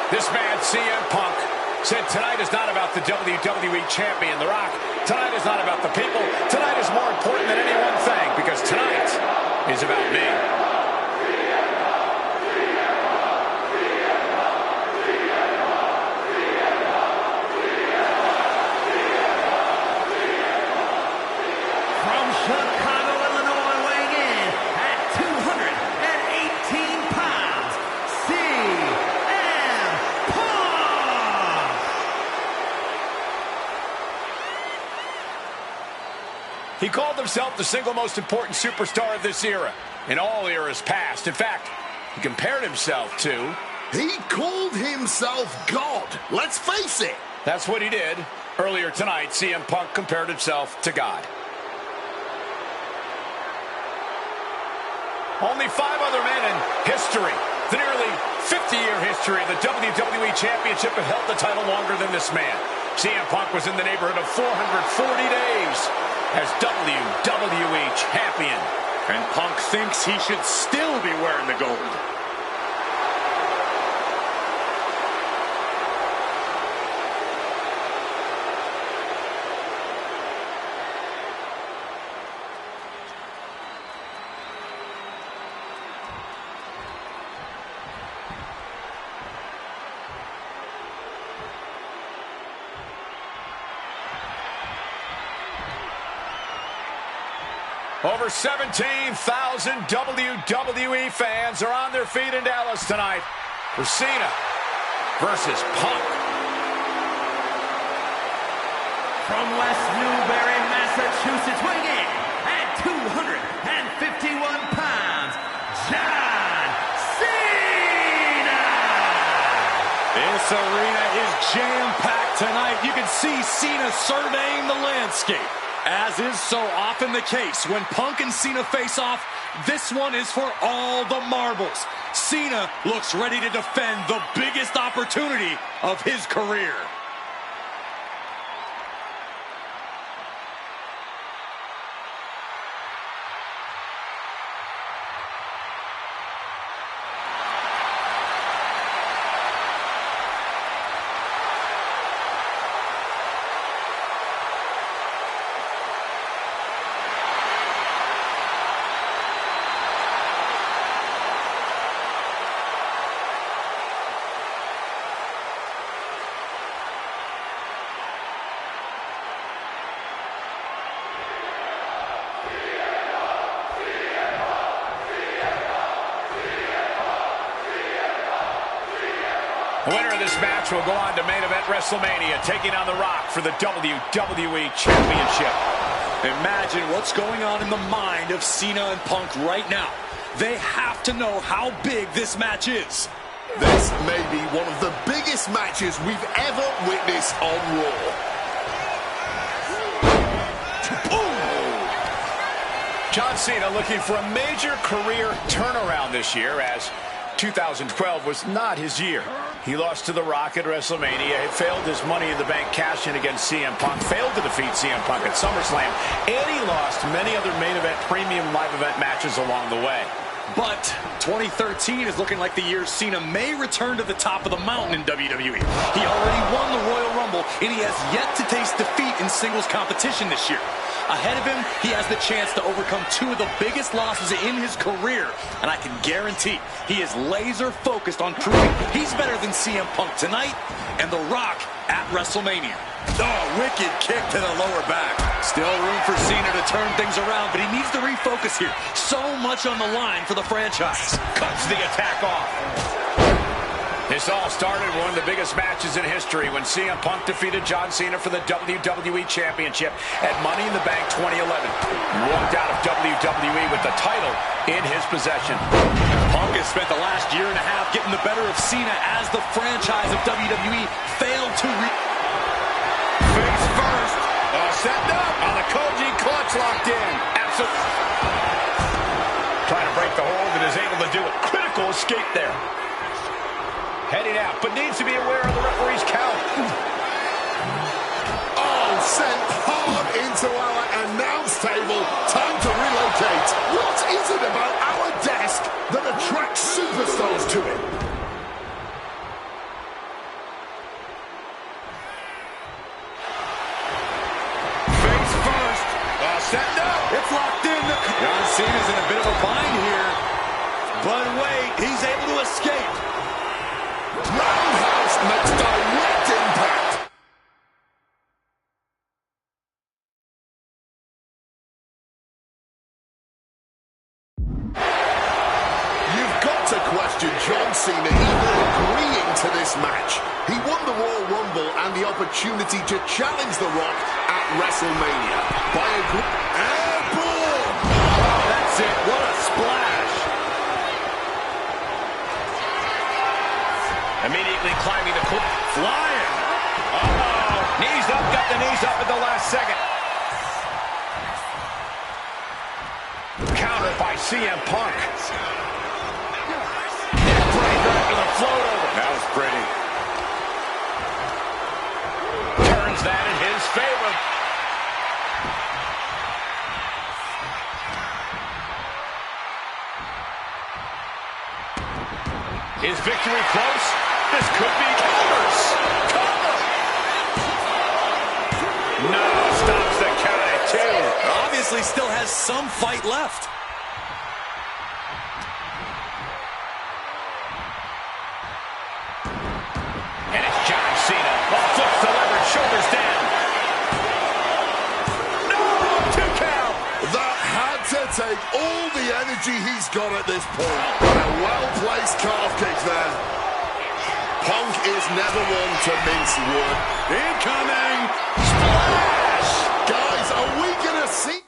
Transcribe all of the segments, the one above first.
This man, CM Punk, said tonight is not about the WWE Champion, The Rock. Tonight is not about the people. Tonight is more important than any one thing, because tonight is about me. He called himself the single most important superstar of this era, in all eras past. In fact, he compared himself to... He called himself God. Let's face it. That's what he did. Earlier tonight, CM Punk compared himself to God. Only 5 other men in history, the nearly 50-year history of the WWE Championship, have held the title longer than this man. CM Punk was in the neighborhood of 440 days as WWE Champion. And Punk thinks he should still be wearing the gold. Over 17,000 WWE fans are on their feet in Dallas tonight for Cena versus Punk. From West Newbury, Massachusetts, weighing in at 251 pounds, John Cena! This arena is jam-packed tonight. You can see Cena surveying the landscape. As is so often the case, when Punk and Cena face off, this one is for all the marbles. Cena looks ready to defend the biggest opportunity of his career. The winner of this match will go on to main event WrestleMania, taking on The Rock for the WWE Championship. Imagine what's going on in the mind of Cena and Punk right now. They have to know how big this match is. This may be one of the biggest matches we've ever witnessed on Raw. John Cena looking for a major career turnaround this year, as 2012 was not his year. He lost to The Rock at WrestleMania. He failed his Money in the Bank cash-in against CM Punk. Failed to defeat CM Punk at SummerSlam. And he lost many other main event, premium live event matches along the way. But 2013 is looking like the year Cena may return to the top of the mountain in WWE. He already won the Royal Rumble, and he has yet to taste defeat in singles competition this year. Ahead of him, he has the chance to overcome 2 of the biggest losses in his career. And I can guarantee he is laser focused on proving he's better than CM Punk tonight and The Rock at WrestleMania. Oh, wicked kick to the lower back. Still room for Cena to turn things around, but he needs to refocus here. So much on the line for the franchise. Cuts the attack off. This all started with one of the biggest matches in history when CM Punk defeated John Cena for the WWE Championship at Money in the Bank 2011. He walked out of WWE with the title in his possession. Punk has spent the last year and a half getting the better of Cena as the franchise of WWE failed to face first. Setting up on the Koji clutch, locked in. Absolutely. Trying to break the hold and is able to do it. Critical escape there. Heading out, but needs to be aware of the referee's count. Oh, sent hard into our announce table. Time to relocate. What is it about our desk that attracts superstars to it? setting up. It's locked in. John Cena's in a bit of a bind here. But wait, he's able to escape. Roundhouse makes direct impact. You've got to question John Cena even agreeing to this match. He won the Royal Rumble and the opportunity to challenge The Rock at WrestleMania by a airborne. Oh, that's it. What a splash. Immediately climbing the cliff. Flying. Uh-oh. Knees up, got the knees up at the last second. Countered by CM Punk. Neckbreaker after the float over. That was pretty. Turns that in his favor. Is victory close? This could be counters. Cover. No, stops the count at 2. Obviously still has some fight left. And it's John Cena. Flips the leverage, shoulders down. No, 2 count. That had to take all the energy he's got at this point. And a well-placed calf kick there. Punk is never one to mince wood. Incoming. Splash! Guys, are we going to see...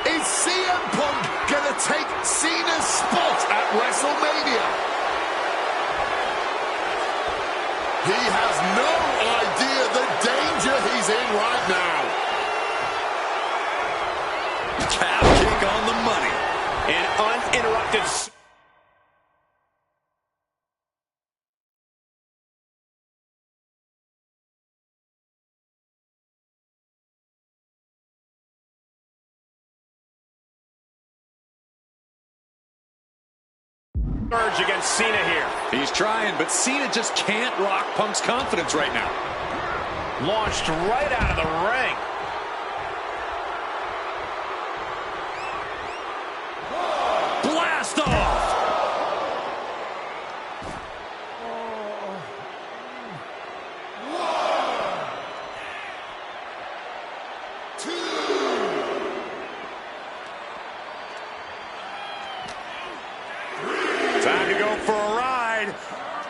Is CM Punk going to take Cena's spot at WrestleMania? He has no idea the danger he's in right now. Calf kick on the money. An uninterrupted... Urge against Cena here. He's trying, but Cena just can't rock Punk's confidence right now. Launched right out of the ring. Blast off! Time to go for a ride.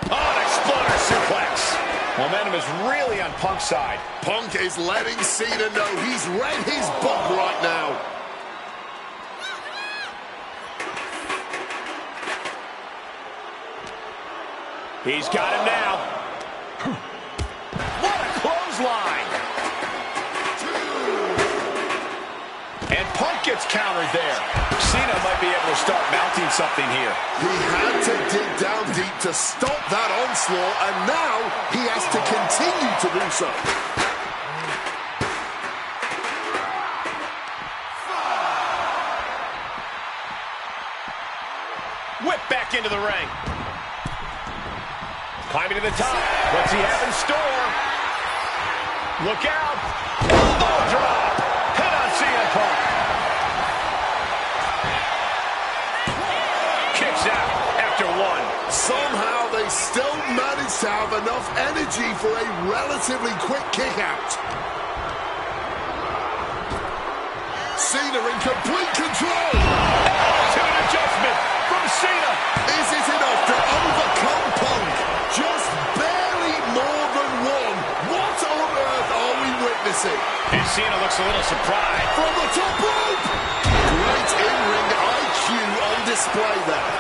Oh, an exploder suplex. Momentum is really on Punk's side. Punk is letting Cena know he's read his book right now. He's got him now. What a clothesline. And Punk gets countered there. Cena might be able to start mounting something here. He had to dig down deep to stop that onslaught, and now he has to continue to do so. Whip back into the ring. Climbing to the top. What's he have in store? Look out. Elbow drop. Hit on CM Punk. Kicks out after 1. Somehow they still manage to have enough energy for a relatively quick kick out. Cena in complete control. Attitude adjustment from Cena. Is it enough to overcome Punk? Just barely more than 1. What on earth are we witnessing? And Cena looks a little surprised. From the top rope! Great in-ring IQ on display there.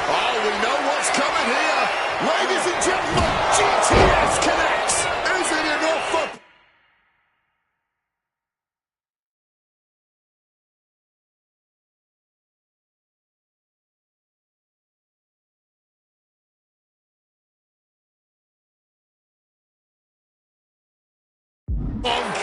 Oh, we know what's coming here. Ladies and gentlemen, GTS connects. Is it enough for... Punk.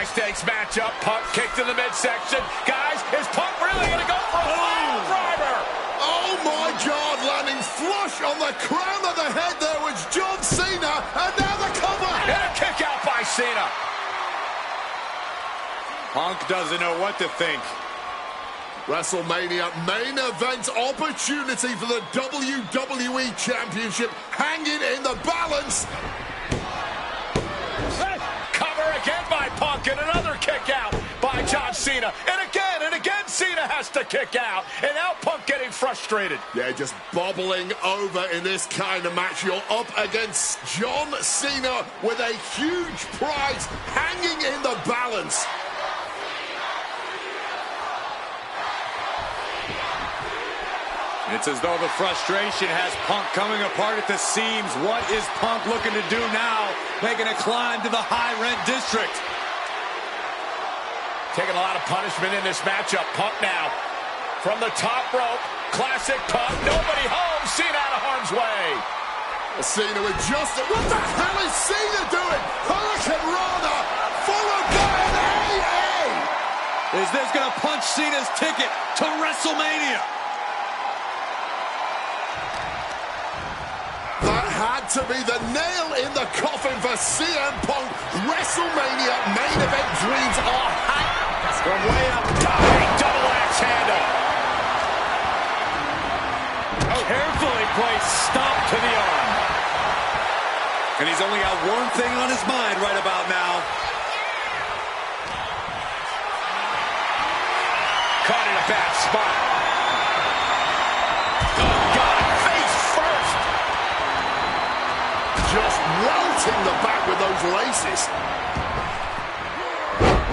high-stakes matchup. Punk kicked in the midsection. Guys, is Punk really going to go for a final driver? Oh, my God, landing flush on the crown of the head there was John Cena, and now the cover. And a kick out by Cena. Punk doesn't know what to think. WrestleMania main event opportunity for the WWE Championship hanging in the balance. Cover again by Punk, and another kick out by John Cena. And again, Cena has to kick out. And now Punk getting frustrated. Yeah, just bobbling over in this kind of match. You're up against John Cena with a huge prize hanging in the balance. It's as though the frustration has Punk coming apart at the seams. What is Punk looking to do now? Making a climb to the high-rent district. Taking a lot of punishment in this matchup. Punk now from the top rope. Classic Punk. Nobody home. Cena out of harm's way. Cena with just... What the hell is Cena doing? Hurricane Rana followed by an AA. Is this going to punch Cena's ticket to WrestleMania? That had to be the nail in the coffin for CM Punk. WrestleMania main event dreams are hanging. From way up, diving double axe handle. Carefully placed stomp to the arm. And he's only got one thing on his mind right about now. Caught in a bad spot. Oh, God, face first. Just welting the back with those laces.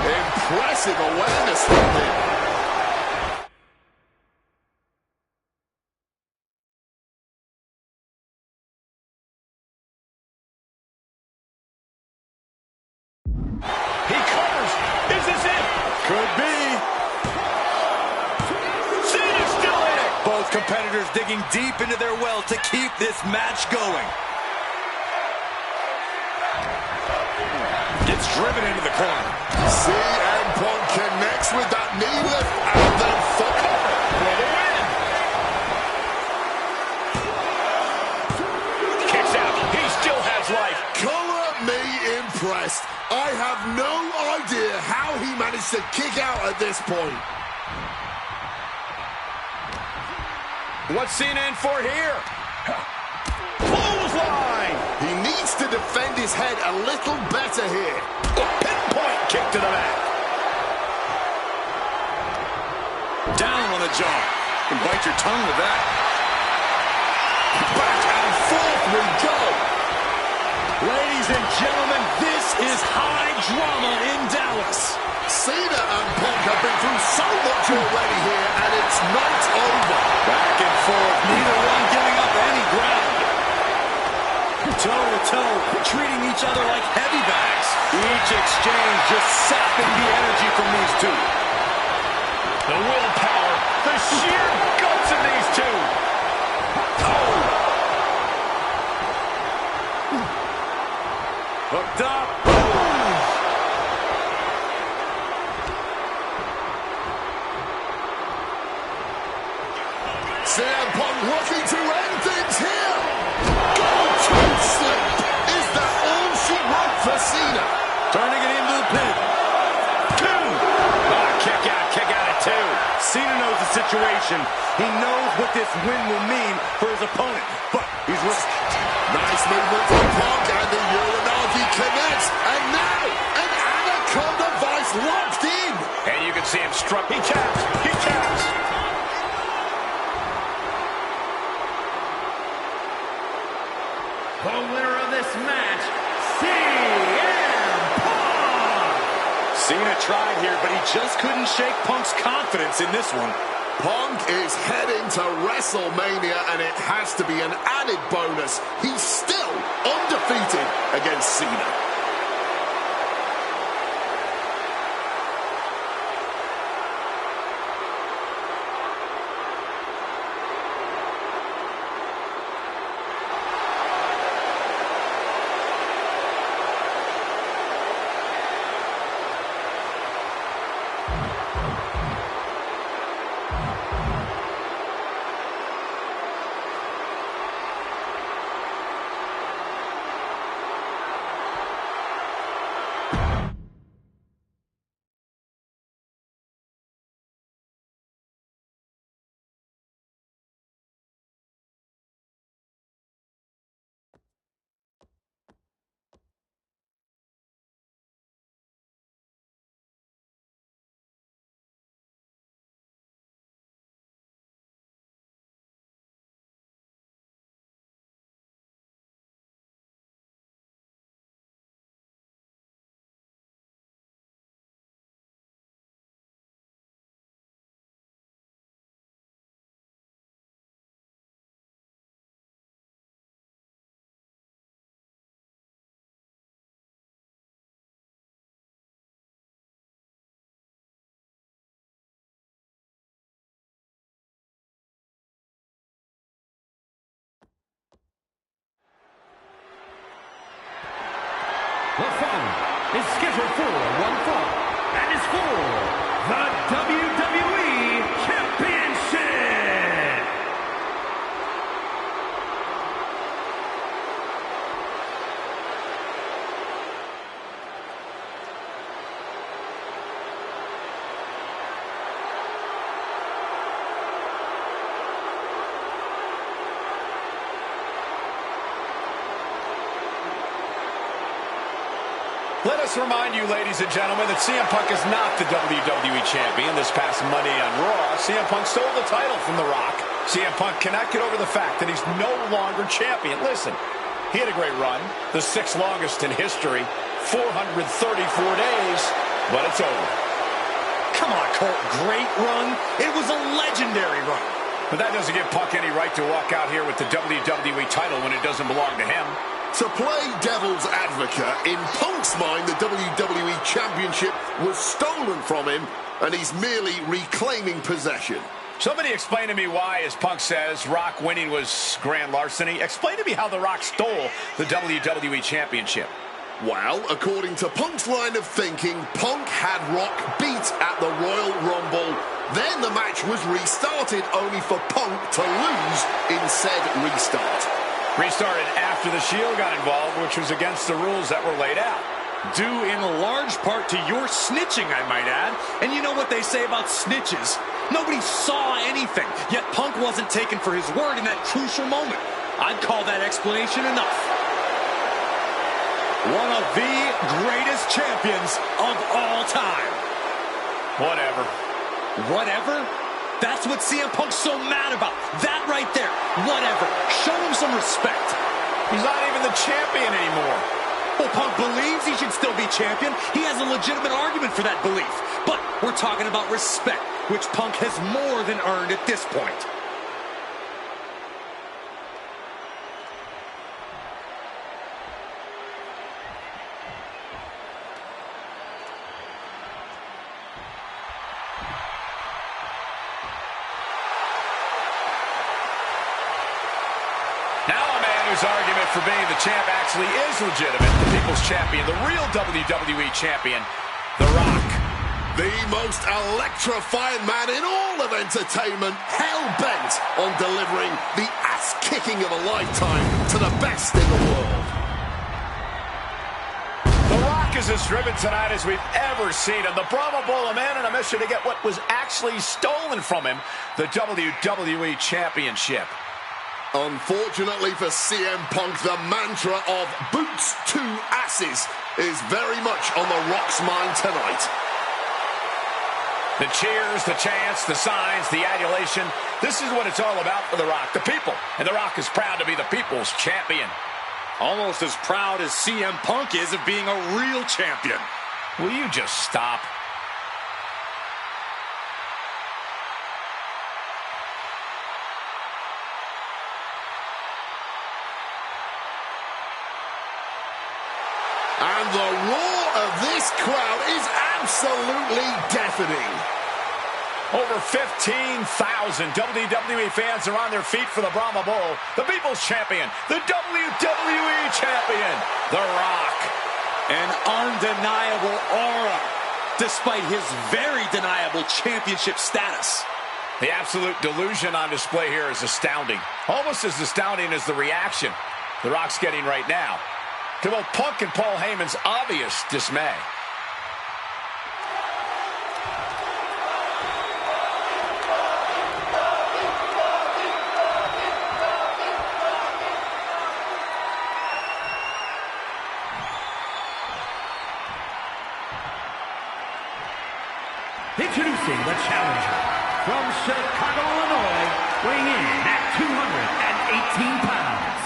Impressive awareness from him. He covers. Is this it? Could be. Cena's still in it. Both competitors digging deep into their well to keep this match going. Gets driven into the corner. CM Punk connects with that knee lift and then foot cover For the win. Kicks out. He still has life. Color me impressed. I have no idea how he managed to kick out at this point. What's Cena in for here? Clothesline. He needs to defend his head a little better here. A pinpoint kick to the back. Down on the jaw. You can bite your tongue with that. Back and forth we go. Ladies and gentlemen, this is high drama in Dallas. Cena and Punk have been through so much already here, and it's not over. Back and forth, neither one giving up any ground. Toe-to-toe, treating each other like heavy bags. Each exchange just sapping the energy from these two. The willpower, the sheer guts of these two. Oh! Hooked up. CM Punk looking to end things here. Gold toe slip. Is that all she wrote for Cena? Turning it into the pin. Two. Kick out at two. Cena knows the situation. He knows what this win will mean for his opponent, but he's risking. Nice movement from Punk, and the Uranagi connects. And now, an Anaconda Vice locked in. And you can see him struck. He taps. He taps. The winner of this match, CM Punk! Cena tried here, but he just couldn't shake Punk's confidence in this one. Punk is heading to WrestleMania, and it has to be an added bonus. He's still undefeated against Cena. one fall, and is for the WWE Championship. Let us remind you, ladies and gentlemen, that CM Punk is not the WWE Champion. This past Monday on Raw, CM Punk stole the title from The Rock. CM Punk cannot get over the fact that he's no longer champion. Listen, he had a great run, the 6th longest in history, 434 days, but it's over. Come on, Cole, great run? It was a legendary run. But that doesn't give Punk any right to walk out here with the WWE title when it doesn't belong to him. To play devil's advocate, in Punk's mind, the WWE Championship was stolen from him, and he's merely reclaiming possession. Somebody explain to me why, as Punk says, Rock winning was grand larceny. Explain to me how The Rock stole the WWE Championship. Well, according to Punk's line of thinking, Punk had Rock beat at the Royal Rumble. Then the match was restarted, only for Punk to lose in said restart. Restarted after the Shield got involved, which was against the rules that were laid out. Due in large part to your snitching, I might add. And you know what they say about snitches? Nobody saw anything, yet Punk wasn't taken for his word in that crucial moment. I'd call that explanation enough. One of the greatest champions of all time. Whatever. Whatever? That's what CM Punk's so mad about. That right there. Whatever. Show him some respect. He's not even the champion anymore. Well, Punk believes he should still be champion. He has a legitimate argument for that belief. But we're talking about respect, which Punk has more than earned at this point. His argument for being the champ actually is legitimate. The people's champion, the real WWE champion, The Rock. The most electrifying man in all of entertainment, hell-bent on delivering the ass-kicking of a lifetime to the best in the world. The Rock is as driven tonight as we've ever seen him. The Brahma Bull, a man on a mission to get what was actually stolen from him, the WWE Championship. Unfortunately for CM Punk, the mantra of boots to asses is very much on The Rock's mind tonight. The cheers, the chants, the signs, the adulation. This is what it's all about for The Rock, the people. And The Rock is proud to be the people's champion. Almost as proud as CM Punk is of being a real champion. Will you just stop? And the roar of this crowd is absolutely deafening. Over 15,000 WWE fans are on their feet for the Brahma Bull, the People's Champion, the WWE Champion, The Rock. An undeniable aura, despite his very deniable championship status. The absolute delusion on display here is astounding. Almost as astounding as the reaction The Rock's getting right now to both Punk and Paul Heyman's obvious dismay. Introducing the challenger from Chicago, Illinois, weighing in at 218 pounds,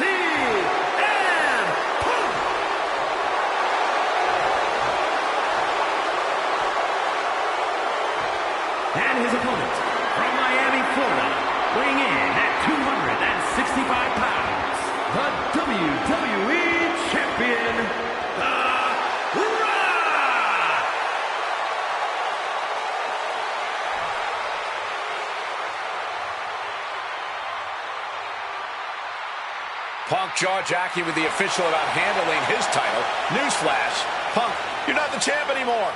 CM Punk. And his opponent from Miami, Florida, weighing in at 265 pounds, the WWE Champion, The Rock. Punk jaw-jacking with the official about handling his title. Newsflash, Punk, you're not the champ anymore.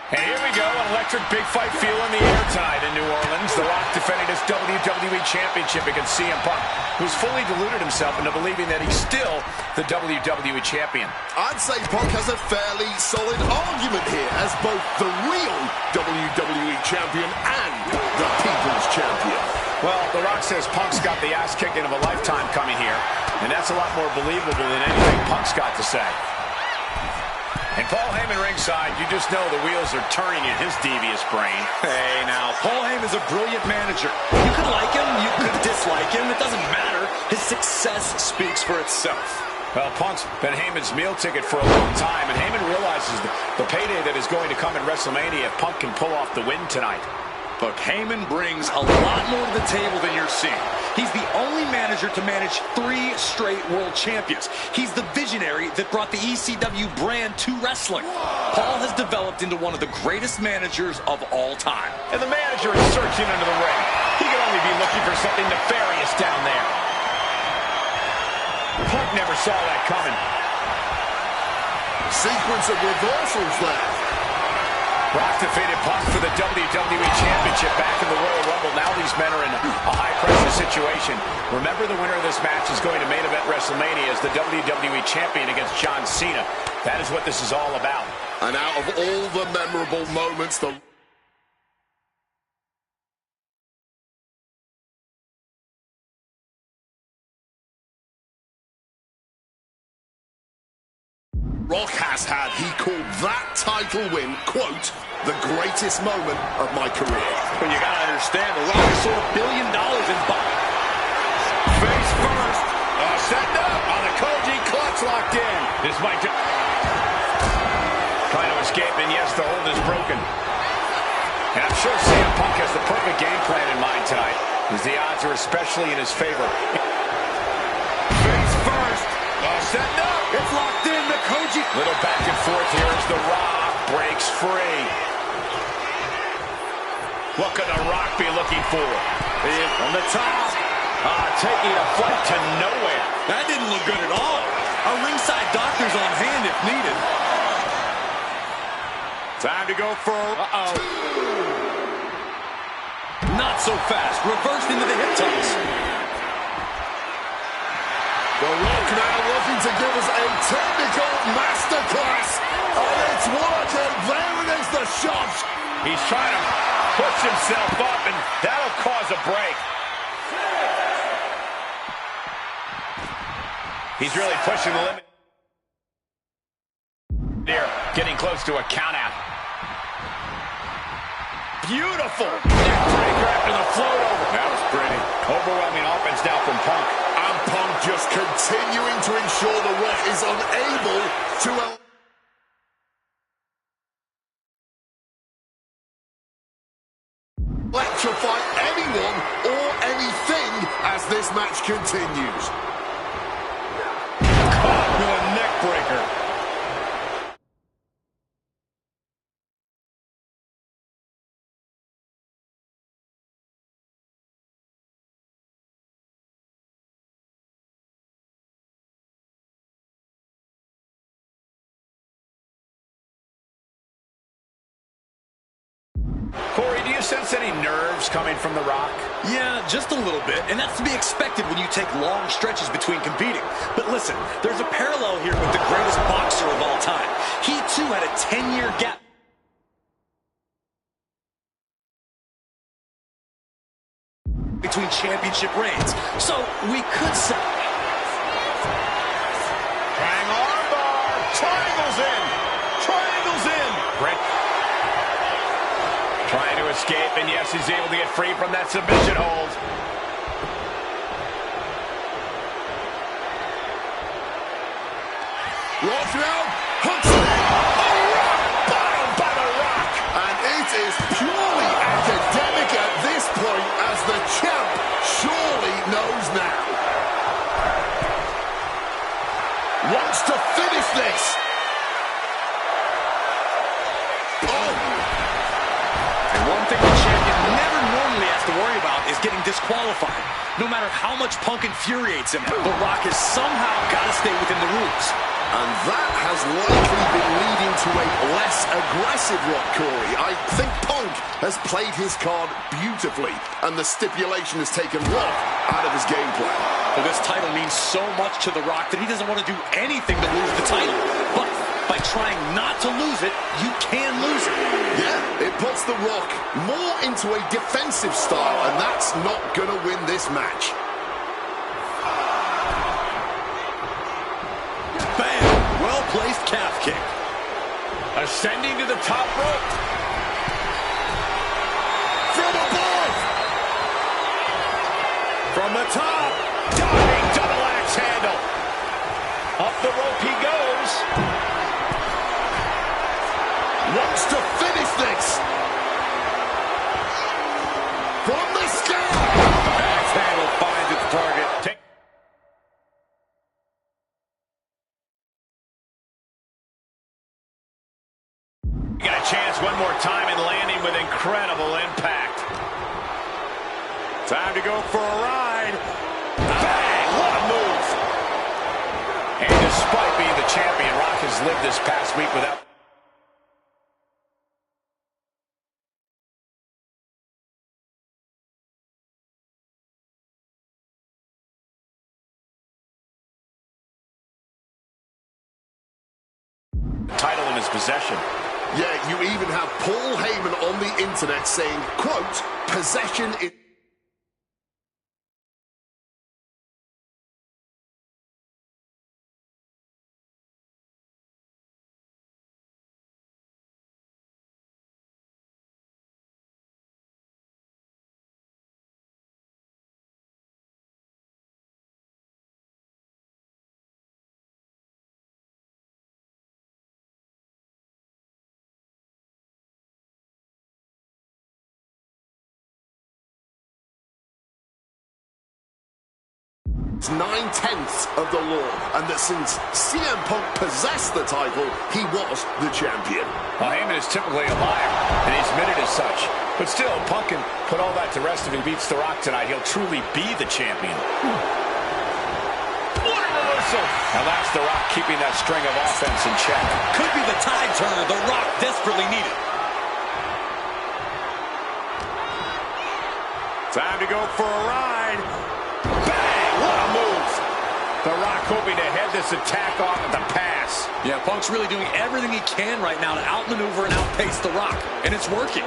And here we go, an electric big fight feel in the air tonight in New Orleans. The Rock defending his WWE Championship against CM Punk, who's fully deluded himself into believing that he's still the WWE Champion. I'd say Punk has a fairly solid argument here as both the real WWE Champion and the People's Champion. Well, The Rock says Punk's got the ass-kicking of a lifetime coming here, and that's a lot more believable than anything Punk's got to say. And Paul Heyman ringside, you just know the wheels are turning in his devious brain. Hey, now, Paul Heyman's a brilliant manager. You could like him, you could dislike him. It doesn't matter. His success speaks for itself. Well, Punk's been Heyman's meal ticket for a long time, and Heyman realizes the payday that is going to come at WrestleMania if Punk can pull off the win tonight. Look, Heyman brings a lot more to the table than you're seeing. He's the only manager to manage 3 straight world champions. He's the visionary that brought the ECW brand to wrestling. Paul has developed into one of the greatest managers of all time. And the manager is searching under the ring. He could only be looking for something nefarious down there. Punk never saw that coming. Sequence of reversals there. Rock defeated Punk for the WWE Championship back in the Royal Rumble. Now these men are in a high-pressure situation. Remember, the winner of this match is going to main event WrestleMania as the WWE Champion against John Cena. That is what this is all about. And out of all the memorable moments, the Rock has had, he called that title win, quote, the greatest moment of my career. But you gotta understand, The Rock is sold $1 billion in buy. Face first. Setting up on the Koji clutch locked in. This might just... Trying to escape, and yes, the hold is broken. And I'm sure CM Punk has the perfect game plan in mind tonight, as the odds are especially in his favor. Face first. Setting up. It's locked in, the Koji. Little back and forth here as The Rock breaks free. What could The Rock be looking for? From the top. Taking a flight to nowhere. That didn't look good at all. A ringside doctor's on hand if needed. Time to go for... Not so fast. Reversed into the hip toss. The Rock now looking to give us a technical masterclass. And it's working. There it is, the shot. He's trying to push himself up, and that'll cause a break. He's really pushing the limit here, getting close to a count-out. Beautiful neckbreaker after the float over. That was pretty. Overwhelming offense now from Punk. And Punk just continuing to ensure The Rock is unable to... electrify anyone or anything as this match continues. Caught with a neck breaker. Corey, do you sense any nerves coming from The Rock? Yeah, just a little bit, and that's to be expected when you take long stretches between competing. But listen, there's a parallel here with the greatest boxer of all time. He, too, had a 10-year gap between championship reigns. So we could say... Triangle armbar! Triangles in! Triangles in! Brett trying to escape, and yes, he's able to get free from that submission hold. Rock now, hooks it. A rock bottom by The Rock. And it is purely academic at this point, as the champ surely knows now. Wants to finish this. Oh. to worry about is getting disqualified. No matter how much Punk infuriates him, The Rock has somehow got to stay within the rules. And that has likely been leading to a less aggressive Rock, Corey. I think Punk has played his card beautifully, and the stipulation has taken Rock out of his game plan. Well, this title means so much to The Rock that he doesn't want to do anything to lose the title. But by trying not to lose it, you can lose it. Yeah, it puts The Rock more into a defensive style, and that's not going to win this match. Bam! Well-placed calf kick. Ascending to the top rope. From above! From the top. Diving double axe handle. Up the rope he goes. Wants to finish this. From the sky. Axe handle finds its target. Got a chance one more time and landing with incredible impact. Time to go for a ride. Bang! What a move. And despite being the champion, Rock has lived this past week without... title in his possession. Yeah, you even have Paul Heyman on the internet saying, quote, possession is... It's 9/10 of the law, and that since CM Punk possessed the title, he was the champion. Well, Heyman is typically a liar, and he's admitted as such. But still, Punk can put all that to rest if he beats The Rock tonight. He'll truly be the champion. What a reversal! Now that's The Rock keeping that string of offense in check. Could be the tide turner The Rock desperately needed. Time to go for a ride. Bang! What a move! The Rock hoping to head this attack off at the pass. Yeah, Punk's really doing everything he can right now to outmaneuver and outpace The Rock, and it's working.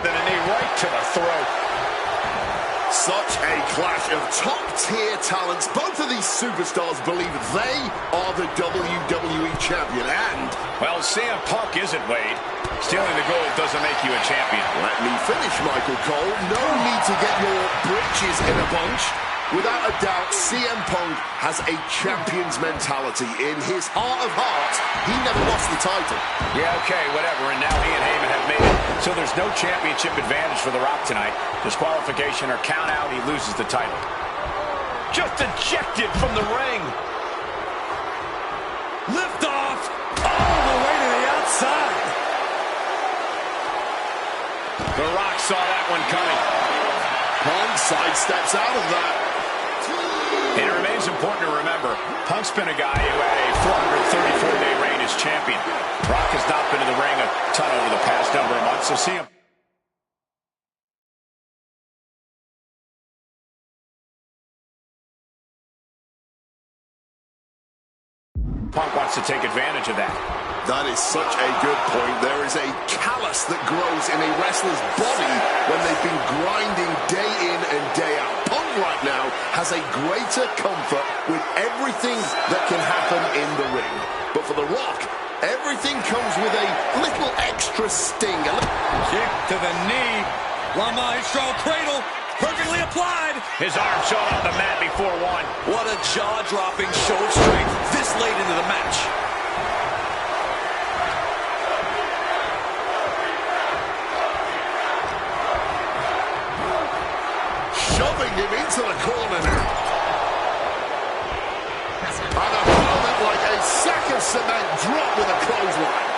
Then a knee right to the throat. Such a clash of top-tier talents. Both of these superstars believe they are the WWE champion, and... well, CM Punk isn't, Wade. Stealing the gold doesn't make you a champion. let me finish, Michael Cole. No need to get your britches in a bunch. Without a doubt, CM Punk has a champion's mentality. In his heart of hearts, he never lost the title. Yeah, okay, whatever. And now he and Heyman have made it. So there's no championship advantage for The Rock tonight. Disqualification or count out, he loses the title. Just ejected from the ring. Lift off all the way to the outside. The Rock saw that one coming. Punk sidesteps out of that. And it remains important to remember, Punk's been a guy who had a 434-day reign as champion. Rock has not been in the ring a ton over the past number of months, so see him. Punk wants to take advantage of that. That is such a good point. There is a callus that grows in a wrestler's body when they've been grinding day in and day out. Punk right now has a greater comfort with everything that can happen in the ring. But for The Rock, everything comes with a little extra sting. Kick to the knee. La Maestro cradle. Perfectly applied. His arm shot off the mat before one. What a jaw-dropping show of strength this late into the match. Shoving him into the corner now. And a moment like a sack of cement drop with a clothesline.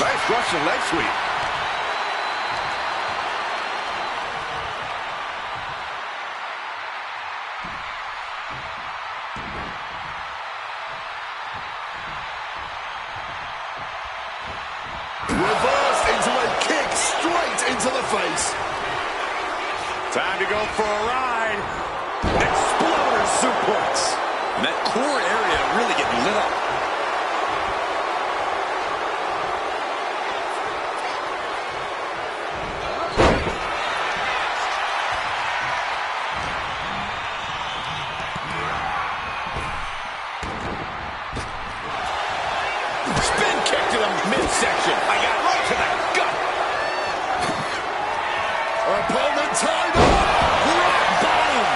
Nice Russian leg sweep. Reversed into a kick straight into the face. Time to go for a ride. Exploder suplex. And that core area really getting lit up. Spin kick to the midsection. I got right to the gut. Opponent tied up. Rock bottom.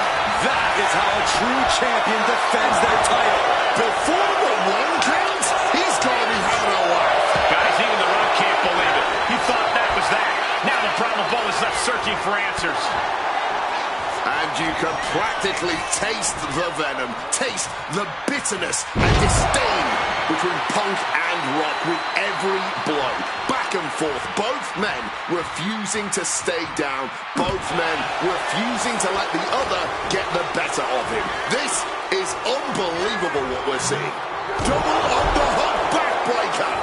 That is how a true champion defends their title. Before the one count, he's got to be having a laugh. Guys, even The Rock can't believe it. He thought that was that. Now the Brahma is left searching for answers. And you can practically taste the venom, taste the bitterness and disdain between Punk and Rock with every blow. Back and forth, both men refusing to stay down, both men refusing to let the other get the better of him. This is unbelievable what we're seeing. Double underhook backbreaker.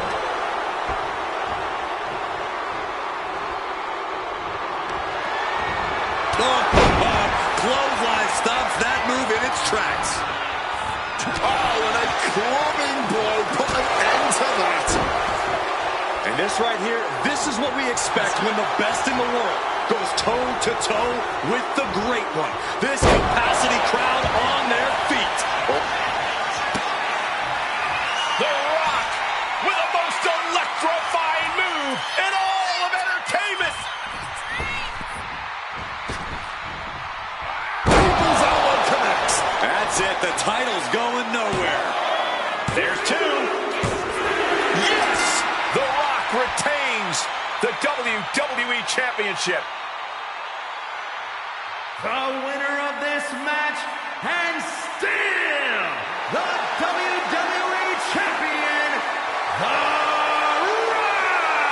Clothesline stops that move in its tracks. Oh, and a clubbing blow put an end to that. And this right here, this is what we expect when the best in the world goes toe-to-toe with the great one. This capacity crowd on their feet. The Rock with the most electrifying move in all of entertainment. People's Elbow connects. That's it. The title's going nowhere. There's two. Yes! The Rock retains the WWE Championship. The winner of this match, and still the WWE Champion, The Rock!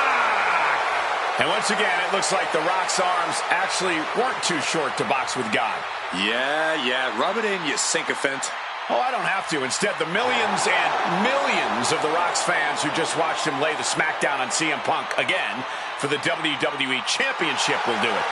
And once again, it looks like The Rock's arms actually weren't too short to box with God. Yeah. Rub it in, you sycophant. Oh, I don't have to. Instead, the millions and millions of The Rock's fans who just watched him lay the smackdown on CM Punk again for the WWE Championship will do it.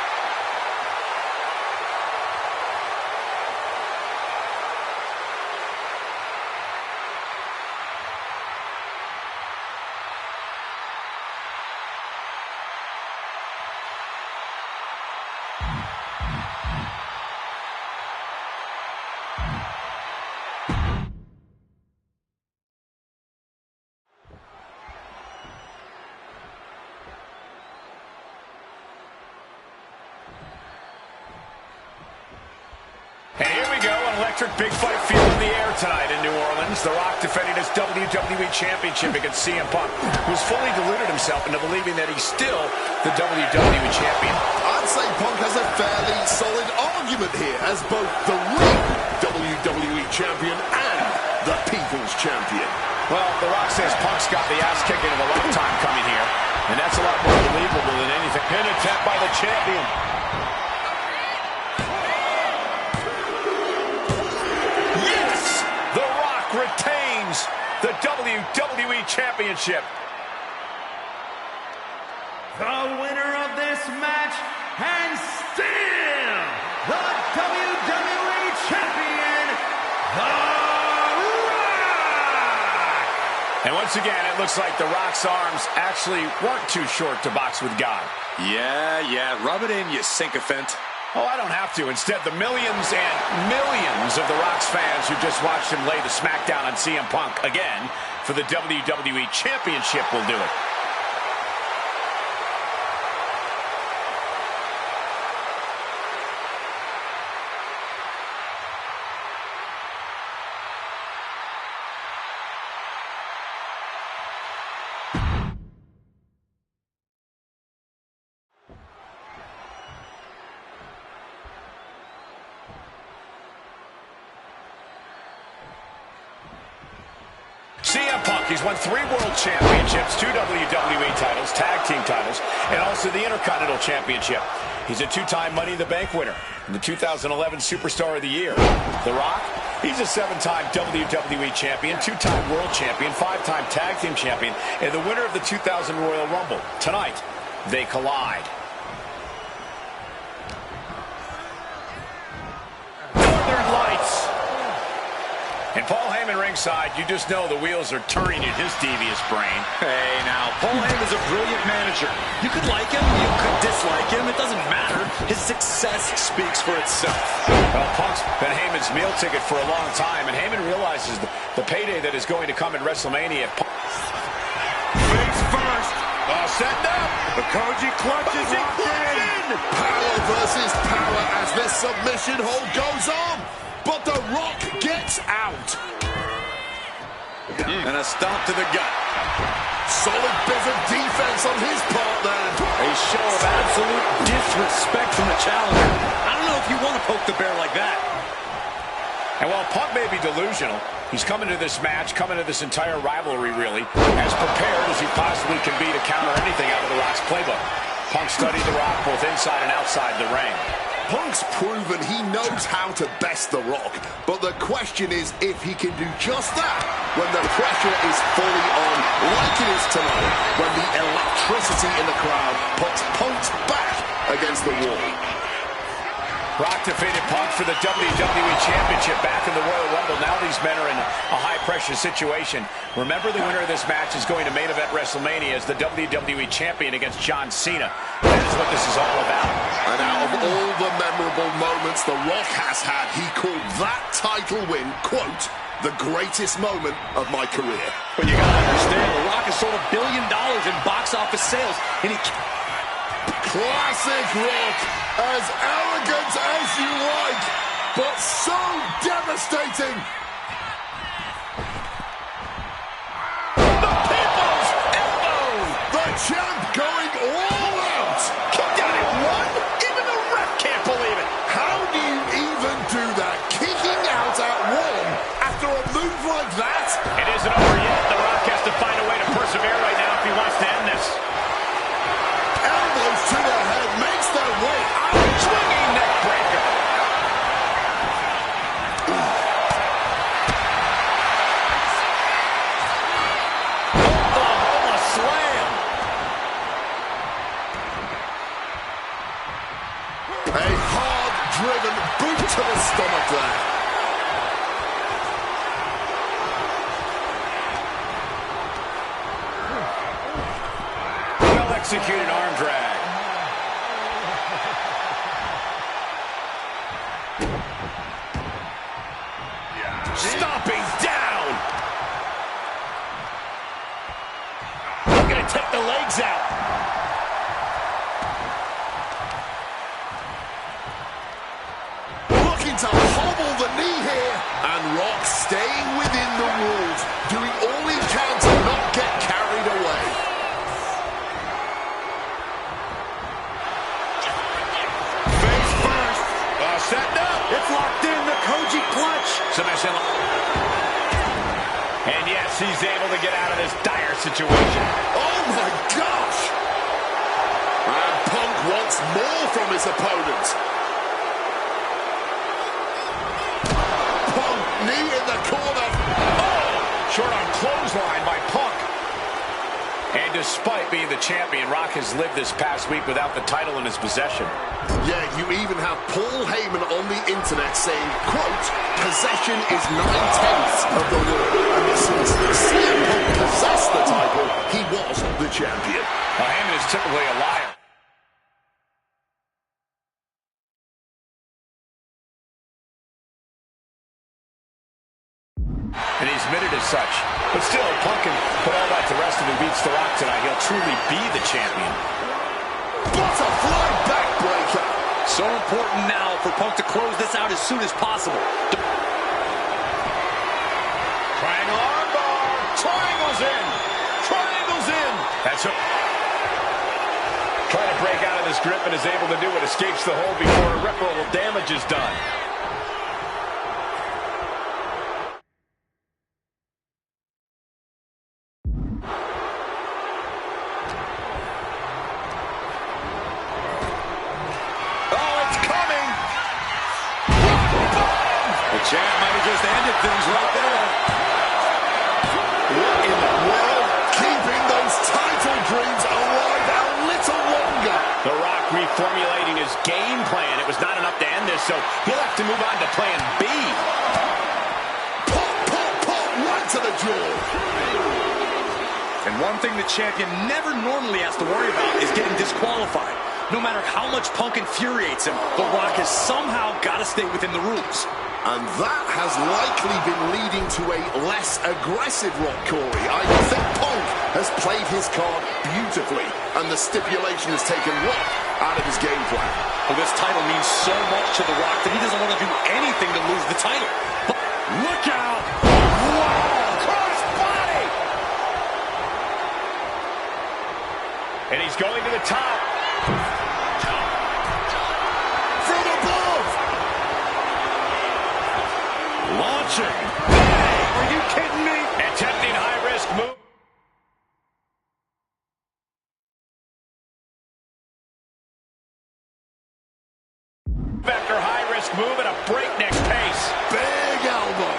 And here we go, an electric big fight field in the air tonight in New Orleans. The Rock defending his WWE Championship against CM Punk, who's fully deluded himself into believing that he's still the WWE Champion. I'd say Punk has a fairly solid argument here as both the real WWE Champion and the People's Champion. Well, The Rock says Punk's got the ass kicking of a lifetime coming here, and that's a lot more believable than anything. Pin attempt by the champion. Yes! The Rock retains the WWE Championship. The winner of this match, and still the WWE Champion, The Rock! And once again, it looks like The Rock's arms actually weren't too short to box with God. Yeah. Rub it in, you sycophant. Oh, I don't have to. Instead, the millions and millions of The Rock's fans who just watched him lay the smackdown on CM Punk again for the WWE Championship will do it. CM Punk He's won 3 World Championships, 2 WWE titles, Tag Team titles, and also the Intercontinental Championship. He's a 2-time Money in the Bank winner and the 2011 Superstar of the Year. The Rock, he's a 7-time WWE Champion, 2-time World Champion, 5-time Tag Team Champion, and the winner of the 2000 Royal Rumble. Tonight, they collide. Northern Lights. And Paul Heyman ringside, you just know the wheels are turning in his devious brain. Hey, now, Paul Heyman's a brilliant manager. You could like him, you could dislike him, it doesn't matter. His success speaks for itself. Well, Punk's been Heyman's meal ticket for a long time, and Heyman realizes the payday that is going to come at WrestleMania. Face first. Setting up. The Koji clutch is locked in. Power versus power as this submission hold goes on. But The Rock gets out. And a stomp to the gut. Solid bit of defense on his part there. A show of absolute disrespect from the challenger. I don't know if you want to poke the bear like that. And while Punk may be delusional, he's coming to this match, coming to this entire rivalry, really, as prepared as he possibly can be to counter anything out of The Rock's playbook. Punk studied The Rock both inside and outside the ring. Punk's proven he knows how to best The Rock, but the question is if he can do just that when the pressure is fully on, like it is tonight, when the electricity in the crowd puts Punk's back against the wall. Rock defeated Punk for the WWE Championship back in the Royal Rumble. Now these men are in a high-pressure situation. Remember, the winner of this match is going to main event WrestleMania as the WWE Champion against John Cena. That is what this is all about. And out of all the memorable moments The Rock has had, he called that title win, quote, the greatest moment of my career. But you gotta understand, The Rock has sold $1 billion in box office sales, and he... Classic Rock, as arrogant as you like, but so devastating. The People's Elbow! The champ going all out. Kicked out at 1? Even the ref can't believe it. How do you even do that? Kicking out at 1 after a move like that? It isn't over yet. The Rock has to find a way to persevere right now if he wants to end this. Elbows to the head, makes their way out. Swinging neck breaker. Oklahoma slam. A hard-driven boot to the stomach there. Well-executed arm drag. Stomping down. Looking to take the legs out. Looking to hobble the knee here. And Rock staying within the rules, doing all he can to not get carried away. Face first. Setting up. It's locked in, the Koji clutch. Submission. And yes, he's able to get out of this dire situation. Oh my gosh! And Punk wants more from his opponent. Punk, knee in the corner. Oh! Short on clothesline by Punk. And despite being the champion, Rock has lived this past week without the title in his possession. Yeah, you even have Paul Heyman on the internet saying, quote, possession is 9/10 of the world. And since CM Punk possessed the title, he was the champion. Now, Heyman is typically a liar. And he's admitted as such. But still, Punk can put all that to rest if he beats The Rock tonight. He'll truly be the champion. Butterfly backbreaker. So important now for Punk to close this out as soon as possible. Triangle armbar. Triangles in. Triangles in. That's it. Trying to break out of this grip and is able to do it. Escapes the hold before irreparable damage is done. have just ended things right there. What in the world? Keeping those title dreams alive a little longer. The Rock reformulating his game plan. It was not enough to end this, so he'll have to move on to plan B. Pop, pop, pop, right to the jaw. And one thing the champion never normally has to worry about is getting disqualified. No matter how much Punk infuriates him, The Rock has somehow got to stay within the rules. And that has likely been leading to a less aggressive Rock, Corey. I think Punk has played his card beautifully, and the stipulation has taken Rock out of his game plan. Well, this title means so much to The Rock that he doesn't want to do anything to lose the title. But look out! Wow! Cross body! And he's going to the top. From above! Launching. Hey, are you kidding me? Attempting high-risk move. After high-risk move at a breakneck pace. Big elbow.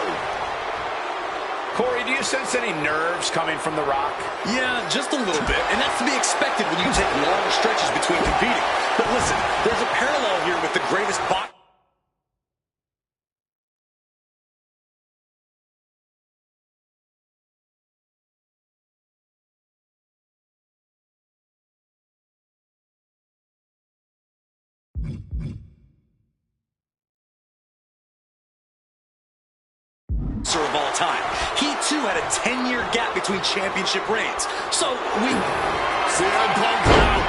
Corey, do you sense any nerves coming from The Rock? Yeah, just a little bit. And that's to be expected when you take long stretches between competing. But listen, there's a parallel here with the greatest boxer. Of all time. He too had a 10-year gap between championship reigns. So CM Punk now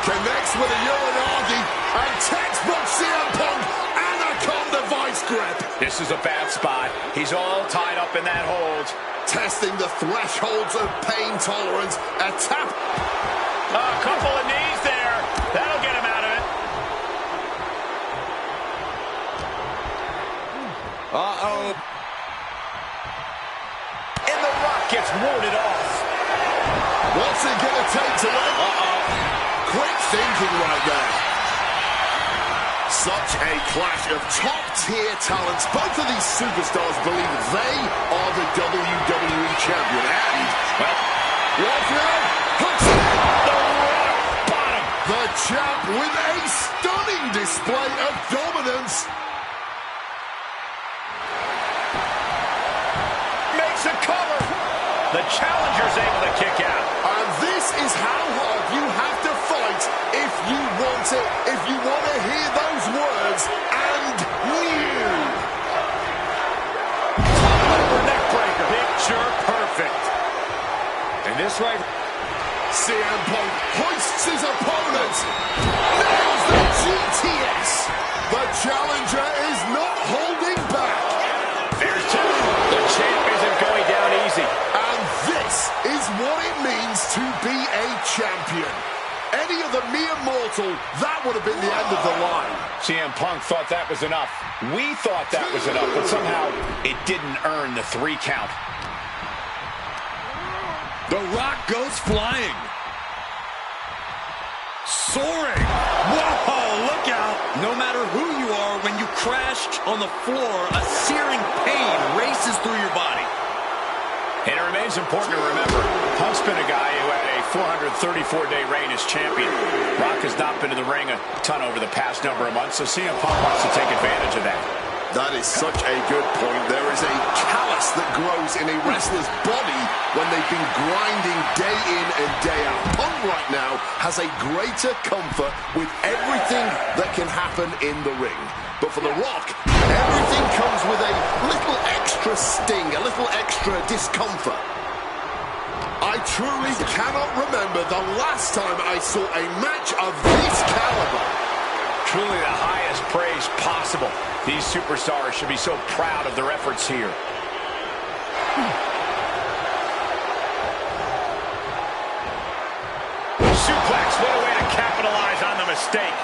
connects with a Uranagi, and textbook CM Punk Anaconda vice grip. This is a bad spot. He's all tied up in that hold. Testing the thresholds of pain tolerance. A tap. A couple of knees there. That'll get him out of it. Uh-oh. Gets warded off. What's it going to take to win? Quick thinking right there. Such a clash of top-tier talents. Both of these superstars believe they are the WWE champion. And, well, watch out. Hooks it in. The Rock bottom. The champ with a stunning display of dominance. Makes a cover. The challenger's able to kick out. And this is how hard you have to fight if you want it, if you want to hear those words, and new. Over neck breaker. Picture perfect. And this right. CM Punk hoists his opponent. Nails the GTS. The challenger is not holding back. There's two. The champ isn't going down easy. This is what it means to be a champion. Any other mere mortal, that would have been the end of the line. CM Punk thought that was enough. We thought that was enough, but somehow it didn't earn the 3 count. The Rock goes flying. Soaring. Whoa, look out. No matter who you are, when you crash on the floor, a searing pain races through your body. And it remains important to remember, Punk's been a guy who had a 434-day reign as champion. Rock has not been in the ring a ton over the past number of months, so CM Punk wants to take advantage of that. That is such a good point. There is a callus that grows in a wrestler's body when they've been grinding day in and day out. Punk right now has a greater comfort with everything that can happen in the ring. But for The Rock, everything comes with a little extra sting, a little extra discomfort. I truly cannot remember the last time I saw a match of this caliber. Truly the highest praise possible. These superstars should be so proud of their efforts here. Suplex, what a way to capitalize on the mistake.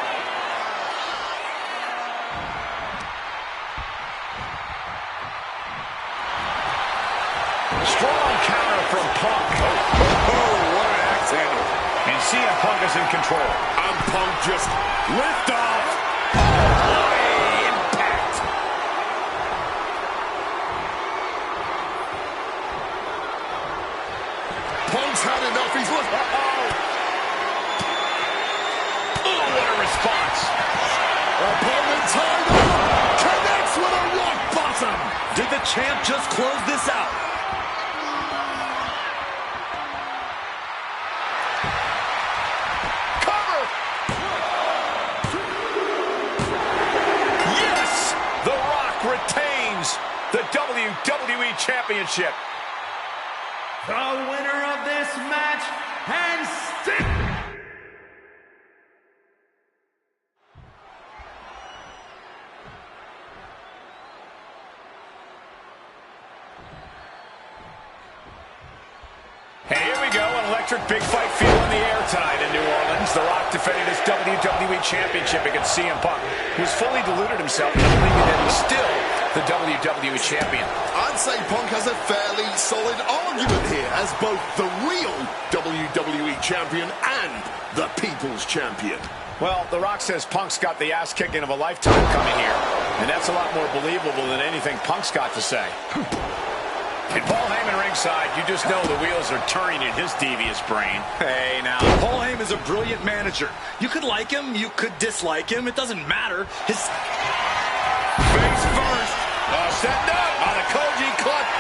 Strong counter from Punk. Oh, what an axe handle. And CM Punk is in control. And Punk just lift off. High impact. champ just closed this out. Cover! Yes! The Rock retains the WWE Championship. The winner of this match and still... Hey, here we go. An electric big fight feel in the air tonight in New Orleans. The Rock defending his WWE Championship against CM Punk, who's fully deluded himself into believing that he's still the WWE Champion. I'd say Punk has a fairly solid argument here as both the real WWE Champion and the People's Champion. Well, The Rock says Punk's got the ass-kicking of a lifetime coming here, and that's a lot more believable than anything Punk's got to say. And Paul Heyman ringside, you just know the wheels are turning in his devious brain. Hey, now, Paul Heyman is a brilliant manager. You could like him, you could dislike him. It doesn't matter. His... Face first. Setting up on a Koji clutch.